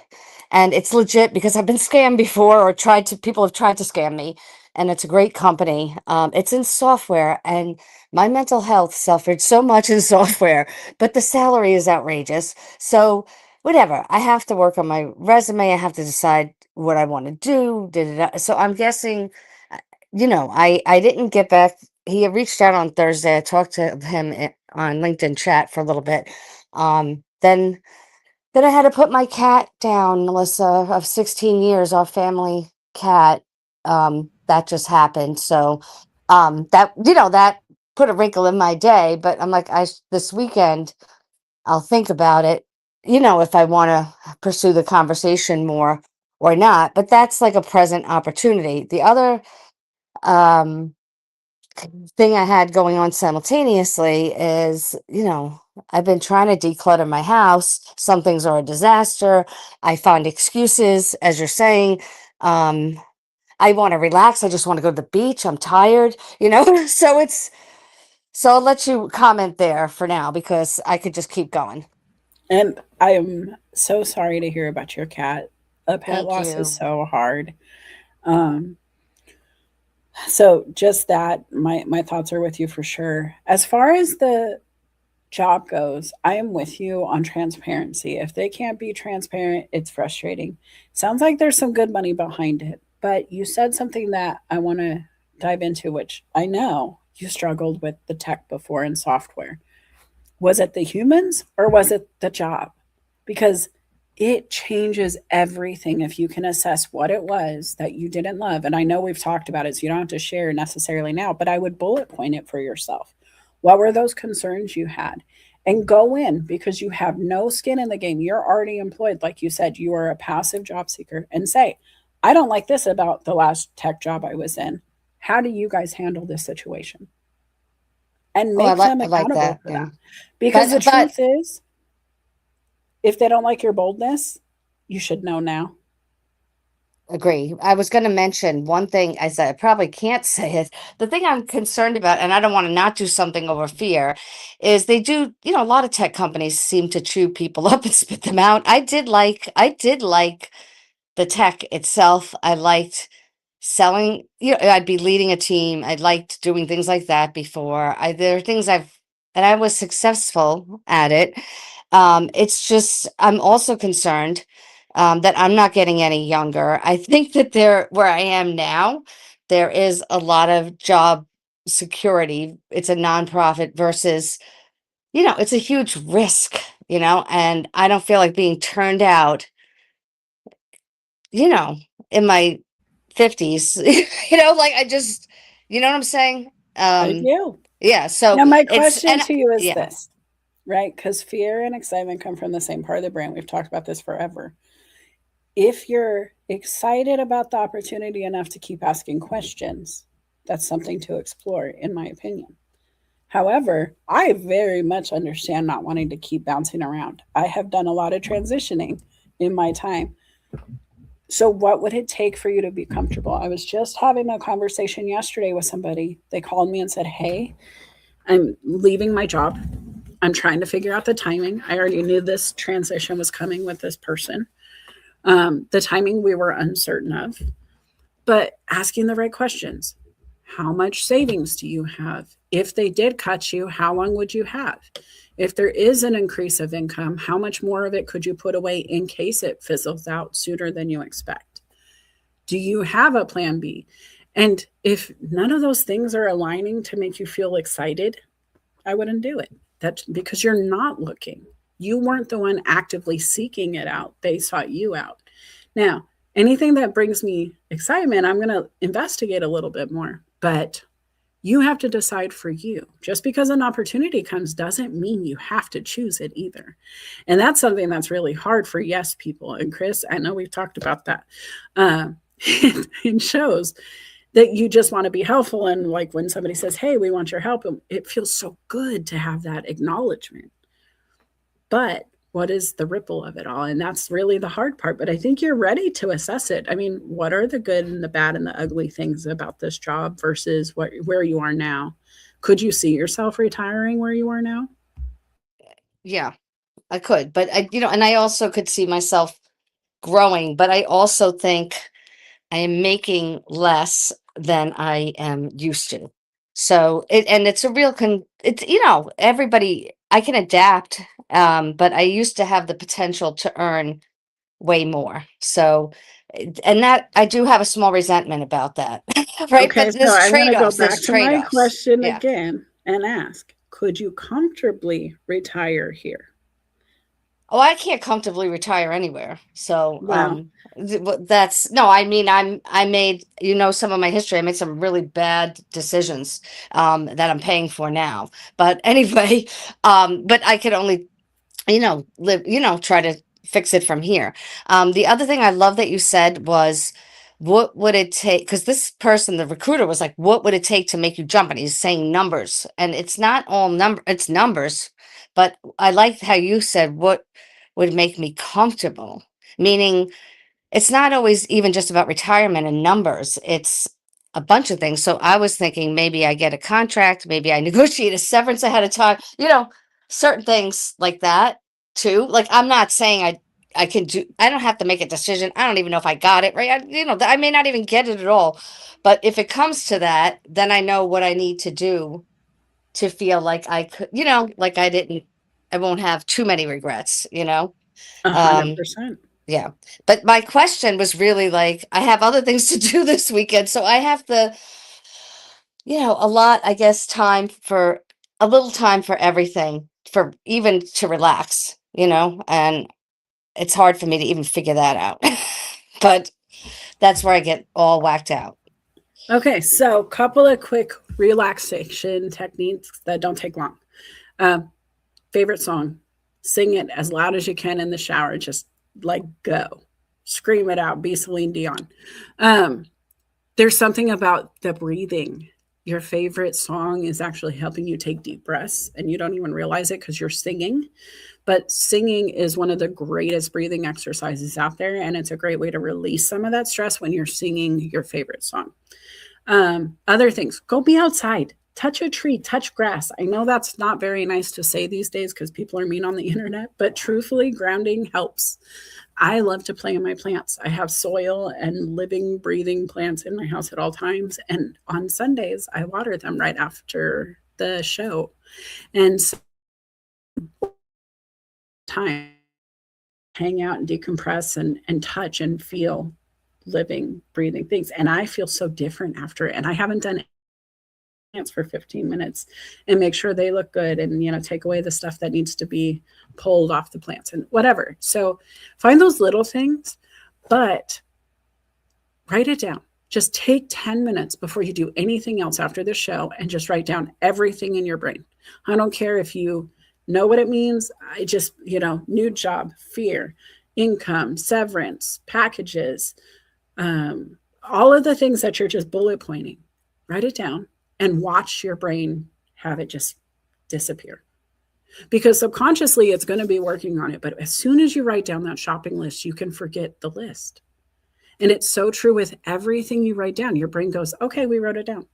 And it's legit because I've been scammed before or people have tried to scam me. And it's a great company. It's in software, and my mental health suffered so much in software, but the salary is outrageous. So whatever. I have to work on my resume. I have to decide what I want to do. So I'm guessing, I didn't get back. He had reached out on Thursday. I talked to him on LinkedIn chat for a little bit. Then I had to put my cat down, Melissa, of 16 years, our family cat. That just happened. So that put a wrinkle in my day. But I'm like, this weekend I'll think about it, if I want to pursue the conversation more or not. But that's like a present opportunity. The other um, thing I had going on simultaneously is, I've been trying to declutter my house. Some things are a disaster. I find excuses, as you're saying. Um, I want to relax. I just want to go to the beach. I'm tired. So I'll let you comment there for now because I could just keep going. And I am so sorry to hear about your cat. A pet Thank loss is you. so hard. Um, so just that, my thoughts are with you for sure. As far as the job goes, I am with you on transparency. If they can't be transparent, it's frustrating. Sounds like there's some good money behind it. But you said something that I want to dive into, which I know you struggled with the tech before in software. Was it the humans or was it the job? Because it changes everything if you can assess what it was that you didn't love. And I know we've talked about it, so you don't have to share necessarily now, but I would bullet point it for yourself. What were those concerns you had? And go in because you have no skin in the game. You're already employed. Like you said, you are a passive job seeker and say, I don't like this about the last tech job I was in. How do you guys handle this situation? And Oh, I make like them I like accountable that. for Yeah. that. Because the But truth is, if they don't like your boldness, you should know now. agree. I was going to mention one thing. I said I probably can't say it. The thing I'm concerned about, and I don't want to not do something over fear, is they do. A lot of tech companies seem to chew people up and spit them out. I did like the tech itself. I liked selling. I'd be leading a team. I liked doing things like that before. There are things and I was successful at it. It's just I'm also concerned that I'm not getting any younger. I think that where I am now, there is a lot of job security. It's a nonprofit versus, it's a huge risk, and I don't feel like being turned out, you know, in my 50s, like I just, you know what I'm saying? I do. Yeah, so Now, my it's, question and to you is yeah, this, right? Because fear and excitement come from the same part of the brain. We've talked about this forever. If you're excited about the opportunity enough to keep asking questions, that's something to explore, in my opinion. However, I very much understand not wanting to keep bouncing around. I have done a lot of transitioning in my time. So, what would it take for you to be comfortable? I was just having a conversation yesterday with somebody. They called me and said, Hey, I'm leaving my job. I'm trying to figure out the timing. I already knew this transition was coming with this person. The timing we were uncertain of, but asking the right questions. How much savings do you have? If they did cut you, how long would you have? If there is an increase of income, how much more of it could you put away in case it fizzles out sooner than you expect? Do you have a plan B? And if none of those things are aligning to make you feel excited, I wouldn't do it. That's because you're not looking. You weren't the one actively seeking it out. They sought you out. Now, Anything that brings me excitement, I'm going to investigate a little bit more. But you have to decide for you. Just because an opportunity comes doesn't mean you have to choose it either. And that's something that's really hard for yes people. And Chris, I know we've talked about that in shows that you just want to be helpful. And like when somebody says, hey, we want your help, it feels so good to have that acknowledgement. But what is the ripple of it all? And that's really the hard part. But I think you're ready to assess it. I mean, what are the good and the bad and the ugly things about this job versus where you are now? Could you see yourself retiring where you are now? Yeah, I could, but and I also could see myself growing, but I also think I am making less than I am used to. So it's a real it's, everybody, I can adapt. But I used to have the potential to earn way more. So, and that I do have a small resentment about that. Right. Okay, But so I'm going to go there's back to my trade-offs. question Yeah. again and ask, could you comfortably retire here? Oh, I can't comfortably retire anywhere. So, Well, that's no, I mean, I made, some of my history. I made some really bad decisions, that I'm paying for now. But anyway, but I could only, live, try to fix it from here. The other thing I love that you said was, what would it take? Because this person, the recruiter, was like, what would it take to make you jump? And he's saying numbers, and it's not all it's numbers. But I liked how you said, what would make me comfortable? Meaning, it's not always even just about retirement and numbers. It's a bunch of things. So I was thinking maybe I get a contract, maybe I negotiate a severance ahead of time, certain things like that too. Like, I'm not saying I can do, I don't have to make a decision. I don't even know if I got it right. I may not even get it at all. But if it comes to that, then I know what I need to do to feel like I could, like I won't have too many regrets. Um, 100%. yeah. But my question was really like, I have other things to do this weekend. So I have a lot, I guess, a little time for everything, for even to relax, and it's hard for me to even figure that out. But that's where I get all whacked out. Okay, so couple of quick relaxation techniques that don't take long. Um, Favorite song, sing it as loud as you can in the shower. Just like go, scream it out. Be Celine Dion. Um, there's something about the breathing. Your favorite song is actually helping you take deep breaths, and you don't even realize it because you're singing. But singing is one of the greatest breathing exercises out there, and it's a great way to release some of that stress when you're singing your favorite song. Other things, go be outside, touch a tree, touch grass. I know that's not very nice to say these days because people are mean on the internet, but truthfully, grounding helps. I love to play in my plants. I have soil and living, breathing plants in my house at all times. And on Sundays, I water them right after the show. And so time, hang out and decompress and touch and feel living, breathing things. And I feel so different after it. And I haven't done plants for 15 minutes and make sure they look good and take away the stuff that needs to be pulled off the plants and whatever. So find those little things, but write it down. Just take 10 minutes before you do anything else after the show and just write down everything in your brain. I don't care if you know what it means. I just, new job, fear, income, severance, packages, all of the things that you're just bullet pointing. Write it down and watch your brain have it just disappear. Because subconsciously it's going to be working on it. But as soon as you write down that shopping list, you can forget the list. And it's so true with everything you write down. Your brain goes, okay, we wrote it down.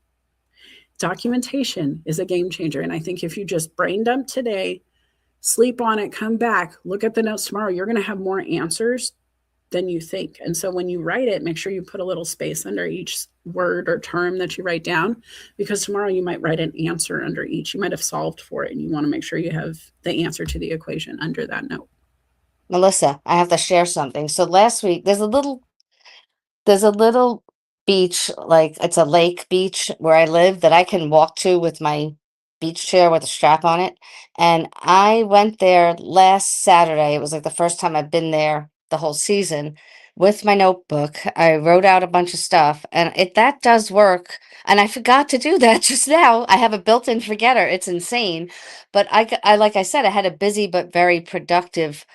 Documentation is a game changer. And I think if you just brain dump today, sleep on it, come back, look at the notes tomorrow, you're going to have more answers than you think. And so when you write it, make sure you put a little space under each word or term that you write down, because tomorrow you might write an answer under each. You might have solved for it, and you want to make sure you have the answer to the equation under that note. Melissa, I have to share something. So last week, there's a little beach, like it's a lake beach where I live, that I can walk to with my beach chair with a strap on it. And I went there last Saturday. It was like the first time I've been there the whole season. with my notebook. I wrote out a bunch of stuff, and that does work. And I forgot to do that just now. I have a built-in forgetter. It's insane. But I like I said, I had a busy but very productive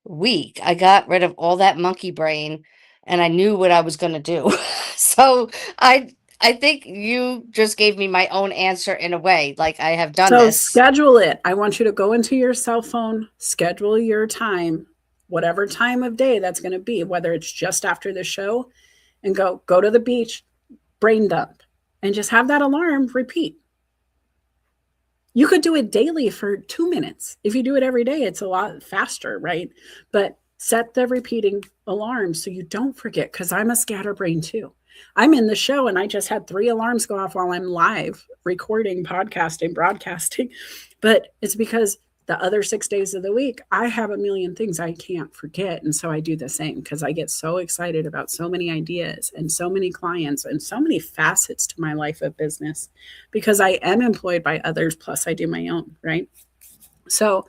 week. I got rid of all that monkey brain, and I knew what I was going to do. So I think you just gave me my own answer in a way. Like, I have done So this. schedule it. I want you to go into your cell phone, schedule your time, whatever time of day that's going to be, whether it's just after the show, and go to the beach, brain dump, and just have that alarm repeat. You could do it daily for 2 minutes. If you do it every day, it's a lot faster, right? But set the repeating alarm so you don't forget, because I'm a scatterbrain too. I'm in the show and I just had 3 alarms go off while I'm live recording, podcasting, broadcasting. But it's because the other 6 days of the week, I have a million things I can't forget. And so I do the same because I get so excited about so many ideas and so many clients and so many facets to my life of business, because I am employed by others. Plus I do my own, right? So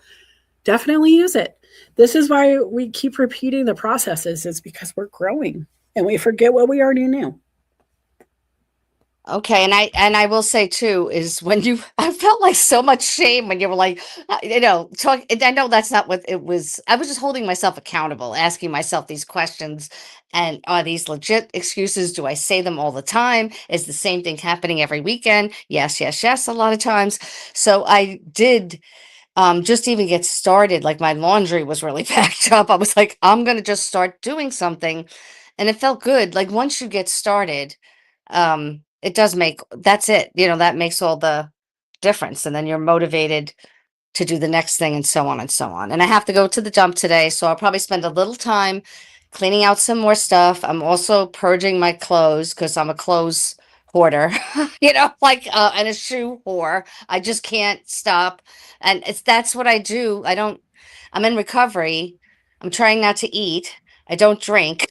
definitely use it. This is why we keep repeating the processes, is because we're growing and we forget what we already knew. Okay, and I will say too is when you I felt like so much shame when you were like, talk. And I know that's not what it was. I was just holding myself accountable, asking myself these questions, and are these legit excuses? Do I say them all the time? Is the same thing happening every weekend? Yes, yes, yes, a lot of times. So I did just even get started. Like, my laundry was really packed up. I was like, I'm gonna just start doing something, and it felt good. Like, once you get started, it does make that's it. That makes all the difference, and then you're motivated to do the next thing, and so on and so on. And I have to go to the dump today, so I'll probably spend a little time cleaning out some more stuff. I'm also purging my clothes because I'm a clothes hoarder, like, and a shoe whore. I just can't stop. And that's what I do. I'm in recovery. I'm trying not to eat. I don't drink.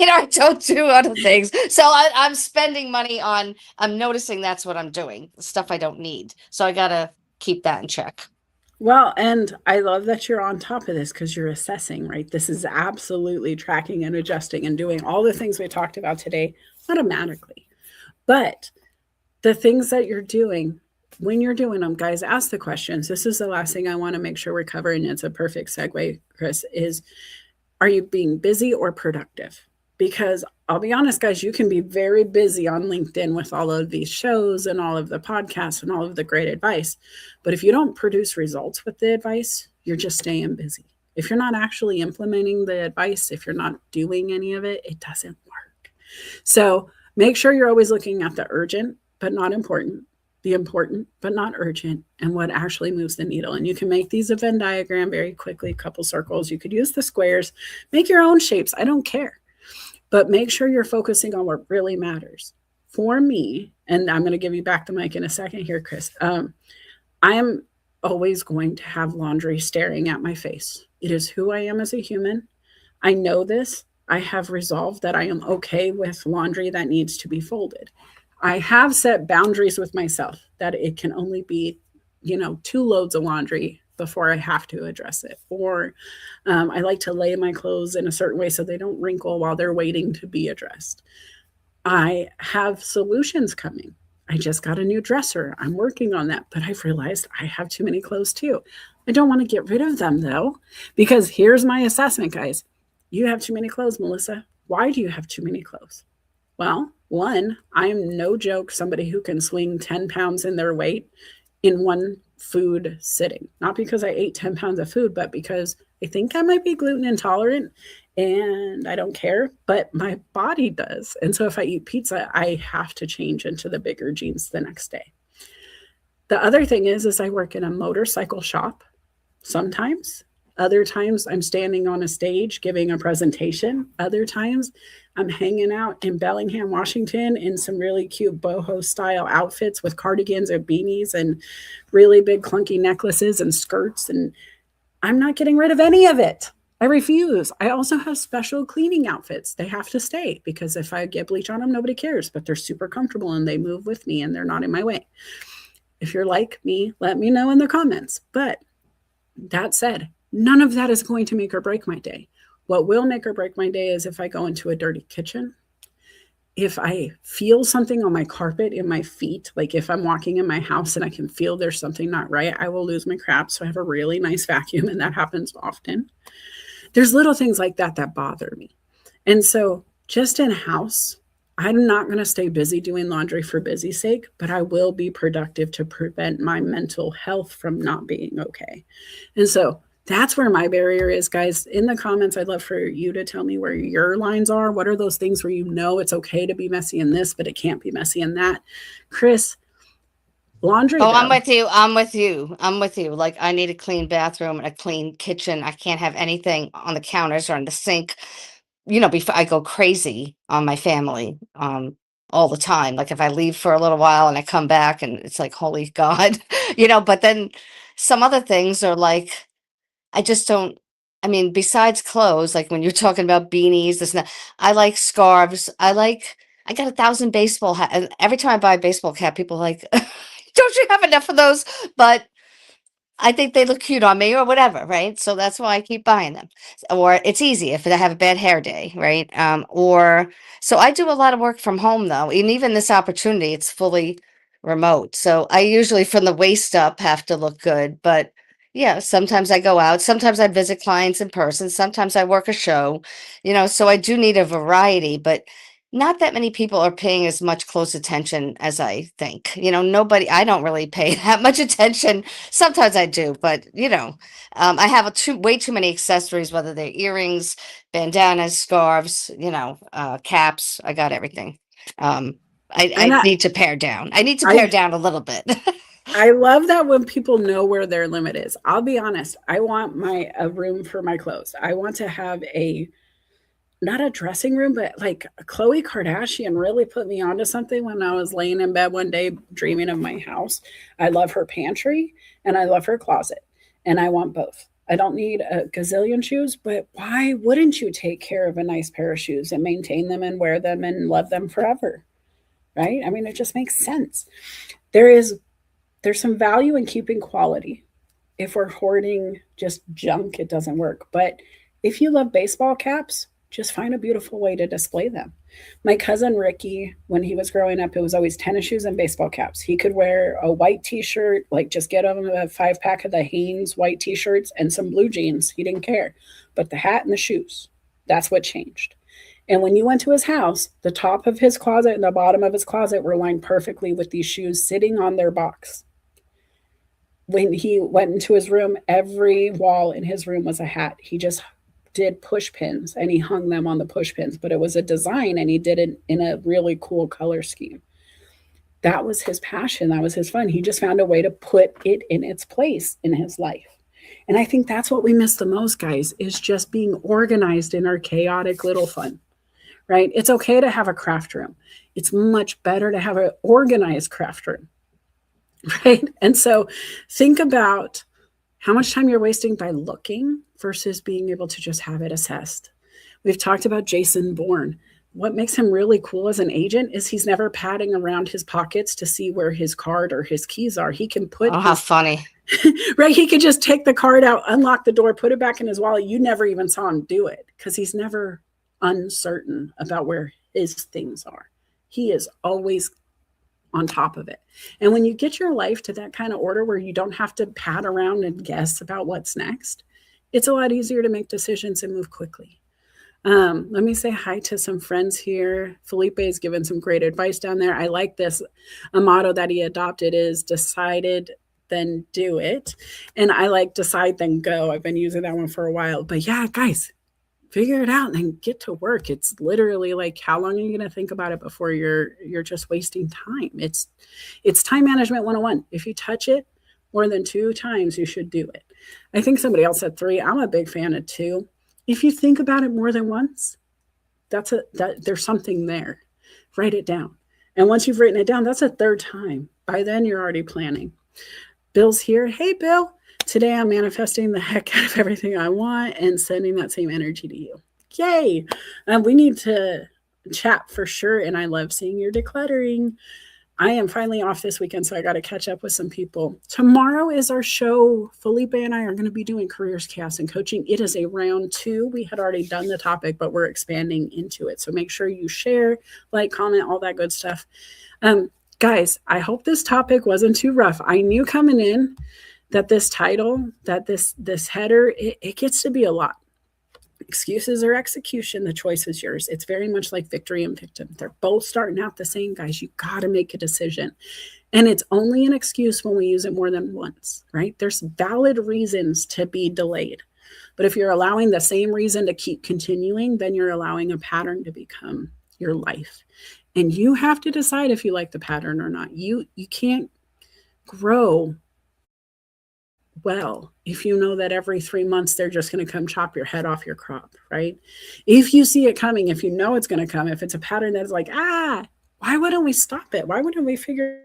I don't do other things. So I'm spending money I'm noticing that's what I'm doing, stuff I don't need. So I got to keep that in check. Well, and I love that you're on top of this because you're assessing, right? This is absolutely tracking and adjusting and doing all the things we talked about today automatically. But the things that you're doing, when you're doing them, guys, ask the questions. This is the last thing I want to make sure we're covering. It's a perfect segue, Chris, is, are you being busy or productive? Because I'll be honest, guys, you can be very busy on LinkedIn with all of these shows and all of the podcasts and all of the great advice. But if you don't produce results with the advice, you're just staying busy. If you're not actually implementing the advice, if you're not doing any of it, it doesn't work. So make sure you're always looking at the urgent but not important, the important but not urgent, and what actually moves the needle. And you can make these a Venn diagram very quickly, a couple circles. You could use the squares, make your own shapes. I don't care. But make sure you're focusing on what really matters. For me, and I'm going to give you back the mic in a second here, Chris, I am always going to have laundry staring at my face. It is who I am as a human. I know this. I have resolved that I am okay with laundry that needs to be folded. I have set boundaries with myself that it can only be, 2 loads of laundry before I have to address it. Or I like to lay my clothes in a certain way so they don't wrinkle while they're waiting to be addressed. I have solutions coming. I just got a new dresser. I'm working on that, but I've realized I have too many clothes too. I don't want to get rid of them though, because here's my assessment, guys. You have too many clothes, Melissa. Why do you have too many clothes? Well, one, I'm no joke somebody who can swing 10 pounds in their weight in one food sitting. Not because I ate 10 pounds of food, but because I think I might be gluten intolerant and I don't care, but my body does. And so if I eat pizza, I have to change into the bigger jeans the next day. The other thing is I work in a motorcycle shop sometimes. Other times I'm standing on a stage giving a presentation. Other times I'm hanging out in Bellingham, Washington in some really cute boho style outfits with cardigans or beanies and really big clunky necklaces and skirts. And I'm not getting rid of any of it. I refuse. I also have special cleaning outfits. They have to stay because if I get bleach on them, nobody cares, but they're super comfortable and they move with me and they're not in my way. If you're like me, let me know in the comments. But that said, none of that is going to make or break my day. What will make or break my day is if I go into a dirty kitchen, if I feel something on my carpet in my feet, like if I'm walking in my house and I can feel there's something not right, I will lose my crap. So I have a really nice vacuum, and that happens often. There's little things like that that bother me. And so just in house, I'm not going to stay busy doing laundry for busy sake, but I will be productive to prevent my mental health from not being okay. And so that's where my barrier is, guys. In the comments, I'd love for you to tell me where your lines are. What are those things where you know it's okay to be messy in this, but it can't be messy in that? Chris, laundry Oh, I'm though. with you. I'm with you. I'm with you. Like, I need a clean bathroom and a clean kitchen. I can't have anything on the counters or in the sink. Before I go crazy on my family, all the time. Like, if I leave for a little while and I come back and it's like, holy God, but then some other things are like, I just don't. I mean, besides clothes, like when you're talking about beanies, this and that, I like scarves. I got 1,000 baseball hat, and every time I buy a baseball cap, people are like, don't you have enough of those? But I think they look cute on me or whatever, right? So that's why I keep buying them. Or it's easy if I have a bad hair day, right? Or so I do a lot of work from home though. And even this opportunity, it's fully remote. So I usually from the waist up have to look good. But yeah, sometimes I go out, sometimes I visit clients in person, sometimes I work a show, so I do need a variety, but not that many people are paying as much close attention as I think. I don't really pay that much attention. Sometimes I do, but I have way too many accessories, whether they're earrings, bandanas, scarves, caps. I got everything. Um, And I need to pare down. I need to pare I down a little bit. I love that when people know where their limit is. I'll be honest. I want a room for my clothes. I want to have a not a dressing room, but like Khloe Kardashian really put me onto something when I was laying in bed one day dreaming of my house. I love her pantry and I love her closet, and I want both. I don't need a gazillion shoes, but why wouldn't you take care of a nice pair of shoes and maintain them and wear them and love them forever? Right? I mean, it just makes sense. There is there's some value in keeping quality. If we're hoarding just junk, it doesn't work. But if you love baseball caps, just find a beautiful way to display them. My cousin Ricky, when he was growing up, it was always tennis shoes and baseball caps. He could wear a white t-shirt, like just get him a 5-pack of the Hanes white t-shirts and some blue jeans. He didn't care. But the hat and the shoes, that's what changed. And when you went to his house, the top of his closet and the bottom of his closet were lined perfectly with these shoes sitting on their box. When he went into his room, every wall in his room was a hat. He just did push pins and he hung them on the push pins, but it was a design and he did it in a really cool color scheme. That was his passion. That was his fun. He just found a way to put it in its place in his life. And I think that's what we miss the most, guys, is just being organized in our chaotic little fun, right? It's okay to have a craft room. It's much better to have an organized craft room, right? And so think about how much time you're wasting by looking versus being able to just have it assessed. We've talked about Jason Bourne. What makes him really cool as an agent is he's never padding around his pockets to see where his card or his keys are. He can put Oh, how funny. right, he could just take the card out, unlock the door, put it back in his wallet. You never even saw him do it because he's never uncertain about where his things are. He is always on top of it. And when you get your life to that kind of order where you don't have to pad around and guess about what's next, it's a lot easier to make decisions and move quickly. Let me say hi to some friends here. Felipe is giving some great advice down there. I like this. A motto that he adopted is decided, then do it. And I like decide, then go. I've been using that one for a while. But yeah, guys, figure it out and then get to work. It's literally like, how long are you going to think about it before you're just wasting time? It's time management 101. If you touch it more than 2 times, you should do it. I think somebody else said 3. I'm a big fan of 2. If you think about it more than once, there's something there. Write it down. And once you've written it down, that's a 3rd time. By then you're already planning. Bill's here. Hey, Bill. Today I'm manifesting the heck out of everything I want and sending that same energy to you. Yay. We need to chat for sure. And I love seeing your decluttering. I am finally off this weekend, so I got to catch up with some people. Tomorrow is our show. Felipe and I are going to be doing careers, chaos, and coaching. It is a round 2. We had already done the topic, but we're expanding into it. So make sure you share, like, comment, all that good stuff. Guys, I hope this topic wasn't too rough. I knew coming in that this title, that this header, it gets to be a lot. Excuses or execution, the choice is yours. It's very much like victory and victim. They're both starting out the same, guys. You got to make a decision. And it's only an excuse when we use it more than once, right? There's valid reasons to be delayed. But if you're allowing the same reason to keep continuing, then you're allowing a pattern to become your life. And you have to decide if you like the pattern or not. You can't grow well if you know that every 3 months they're just going to come chop your head off your crop, right? If you see it coming, if you know it's going to come, if it's a pattern that's like, why wouldn't we stop it? Why wouldn't we figure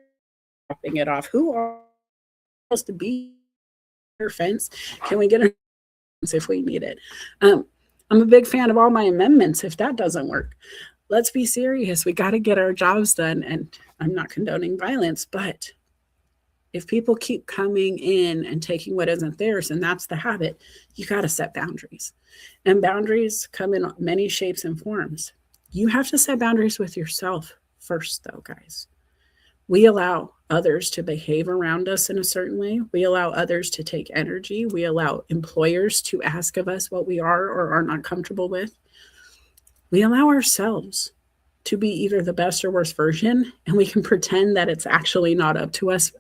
chopping it off? Who are supposed to be your fence? Can we get a if we need it? I'm a big fan of all my amendments. If that doesn't work, let's be serious. We got to get our jobs done. And I'm not condoning violence, but if people keep coming in and taking what isn't theirs, and that's the habit, you got to set boundaries. And boundaries come in many shapes and forms. You have to set boundaries with yourself first, though, guys. We allow others to behave around us in a certain way. We allow others to take energy. We allow employers to ask of us what we are or are not comfortable with. We allow ourselves to be either the best or worst version, and we can pretend that it's actually not up to us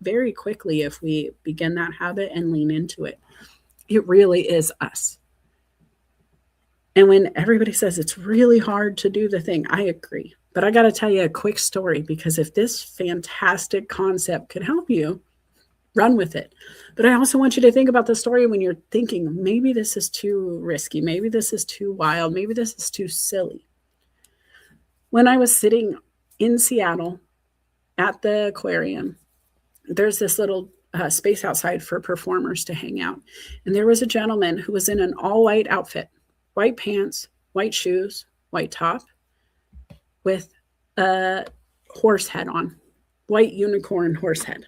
very quickly if we begin that habit and lean into it. It really is us. And when everybody says it's really hard to do the thing, I agree. But I got to tell you a quick story, because if this fantastic concept could help you, run with it. But I also want you to think about the story when you're thinking, maybe this is too risky. Maybe this is too wild. Maybe this is too silly. When I was sitting in Seattle at the aquarium, there's this little space outside for performers to hang out. And there was a gentleman who was in an all-white outfit, white pants, white shoes, white top, with a horse head on, white unicorn horse head.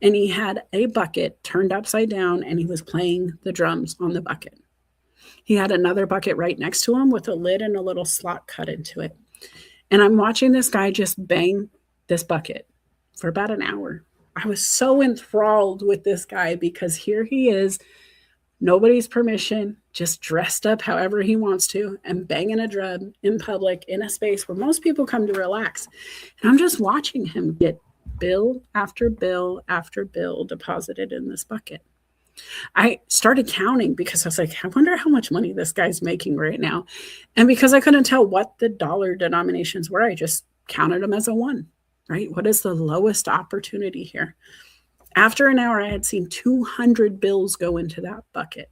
And he had a bucket turned upside down, and he was playing the drums on the bucket. He had another bucket right next to him with a lid and a little slot cut into it. And I'm watching this guy just bang this bucket for about an hour. I was so enthralled with this guy because here he is, nobody's permission, just dressed up however he wants to and banging a drum in public in a space where most people come to relax. And I'm just watching him get bill after bill after bill deposited in this bucket. I started counting because I was like, I wonder how much money this guy's making right now. And because I couldn't tell what the dollar denominations were, I just counted them as a 1. Right? What is the lowest opportunity here? After an hour, I had seen 200 bills go into that bucket.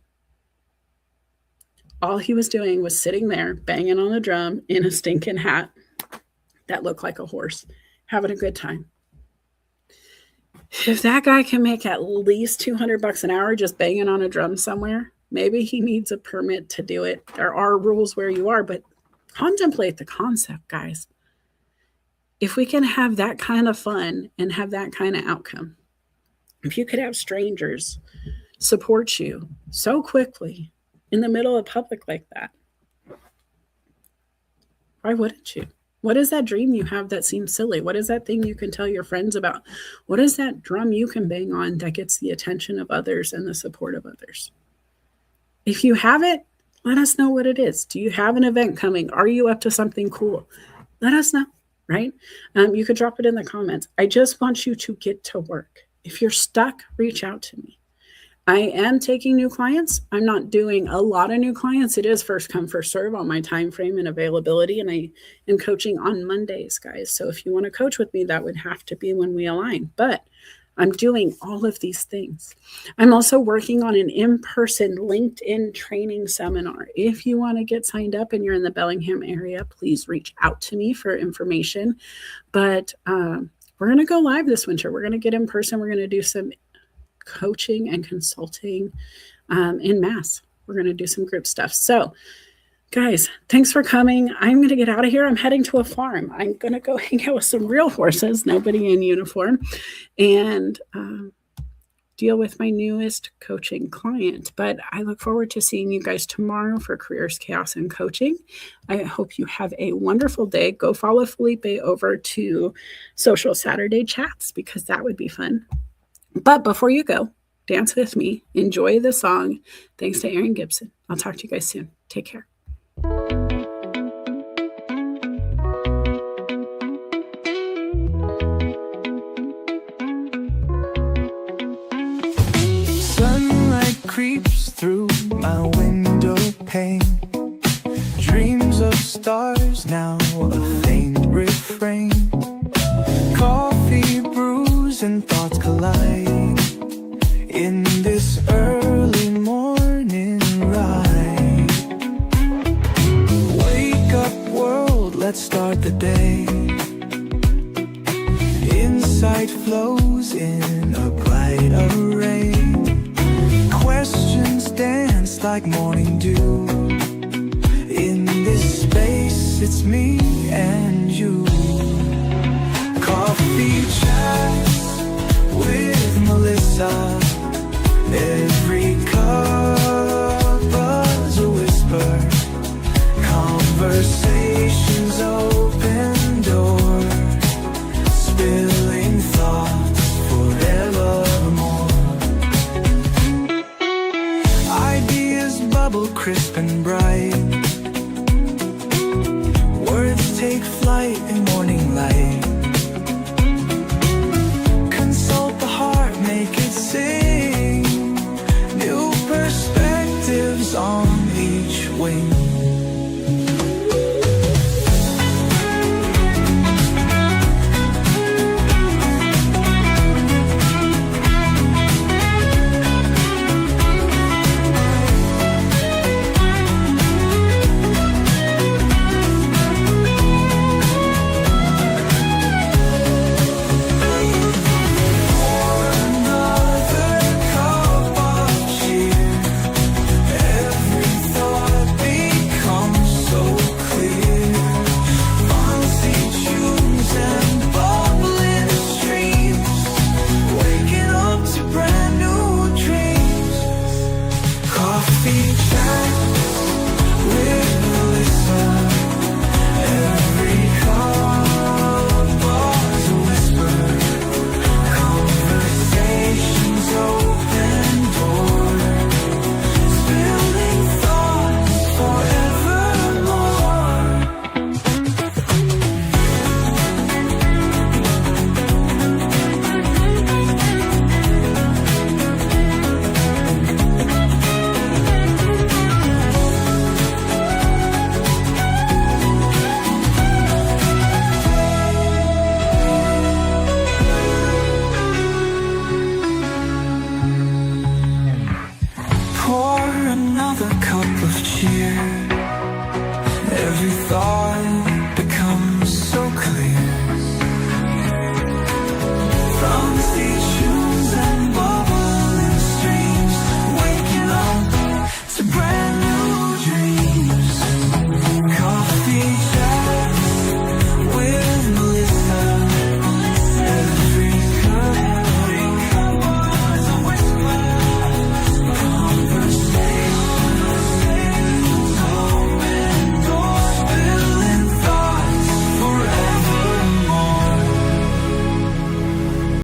All he was doing was sitting there, banging on the drum in a stinking hat that looked like a horse, having a good time. If that guy can make at least $200 an hour just banging on a drum somewhere, maybe he needs a permit to do it. There are rules where you are, but contemplate the concept, guys. If we can have that kind of fun and have that kind of outcome, if you could have strangers support you so quickly in the middle of public like that, why wouldn't you? What is that dream you have that seems silly? What is that thing you can tell your friends about? What is that drum you can bang on that gets the attention of others and the support of others? If you have it, let us know what it is. Do you have an event coming? Are you up to something cool? Let us know. Right? You could drop it in the comments. I just want you to get to work. If you're stuck, reach out to me. I am taking new clients. I'm not doing a lot of new clients. It is first come, first serve on my time frame and availability. And I am coaching on Mondays, guys. So if you want to coach with me, that would have to be when we align. But I'm doing all of these things. I'm also working on an in-person LinkedIn training seminar. If you want to get signed up and you're in the Bellingham area, please reach out to me for information. But we're going to go live this winter. We're going to get in person. We're going to do some coaching and consulting in mass. We're going to do some group stuff. So Guys, thanks for coming. I'm going to get out of here. I'm heading to a farm. I'm going to go hang out with some real horses, nobody in uniform, and deal with my newest coaching client. But I look forward to seeing you guys tomorrow for Careers, Chaos, and Coaching. I hope you have a wonderful day. Go follow Felipe over to Social Saturday Chats because that would be fun. But before you go, dance with me. Enjoy the song. Thanks to Aaron Gibson. I'll talk to you guys soon. Take care. Sunlight creeps through my window pane. Dreams of stars, now a faint refrain. Coffee brews and thoughts collide in this early morning ride. Wake up world, let's start the day. Insight flows in a bright array. Questions dance like morning dew. In this space, it's me and you. Coffee chats with Melissa.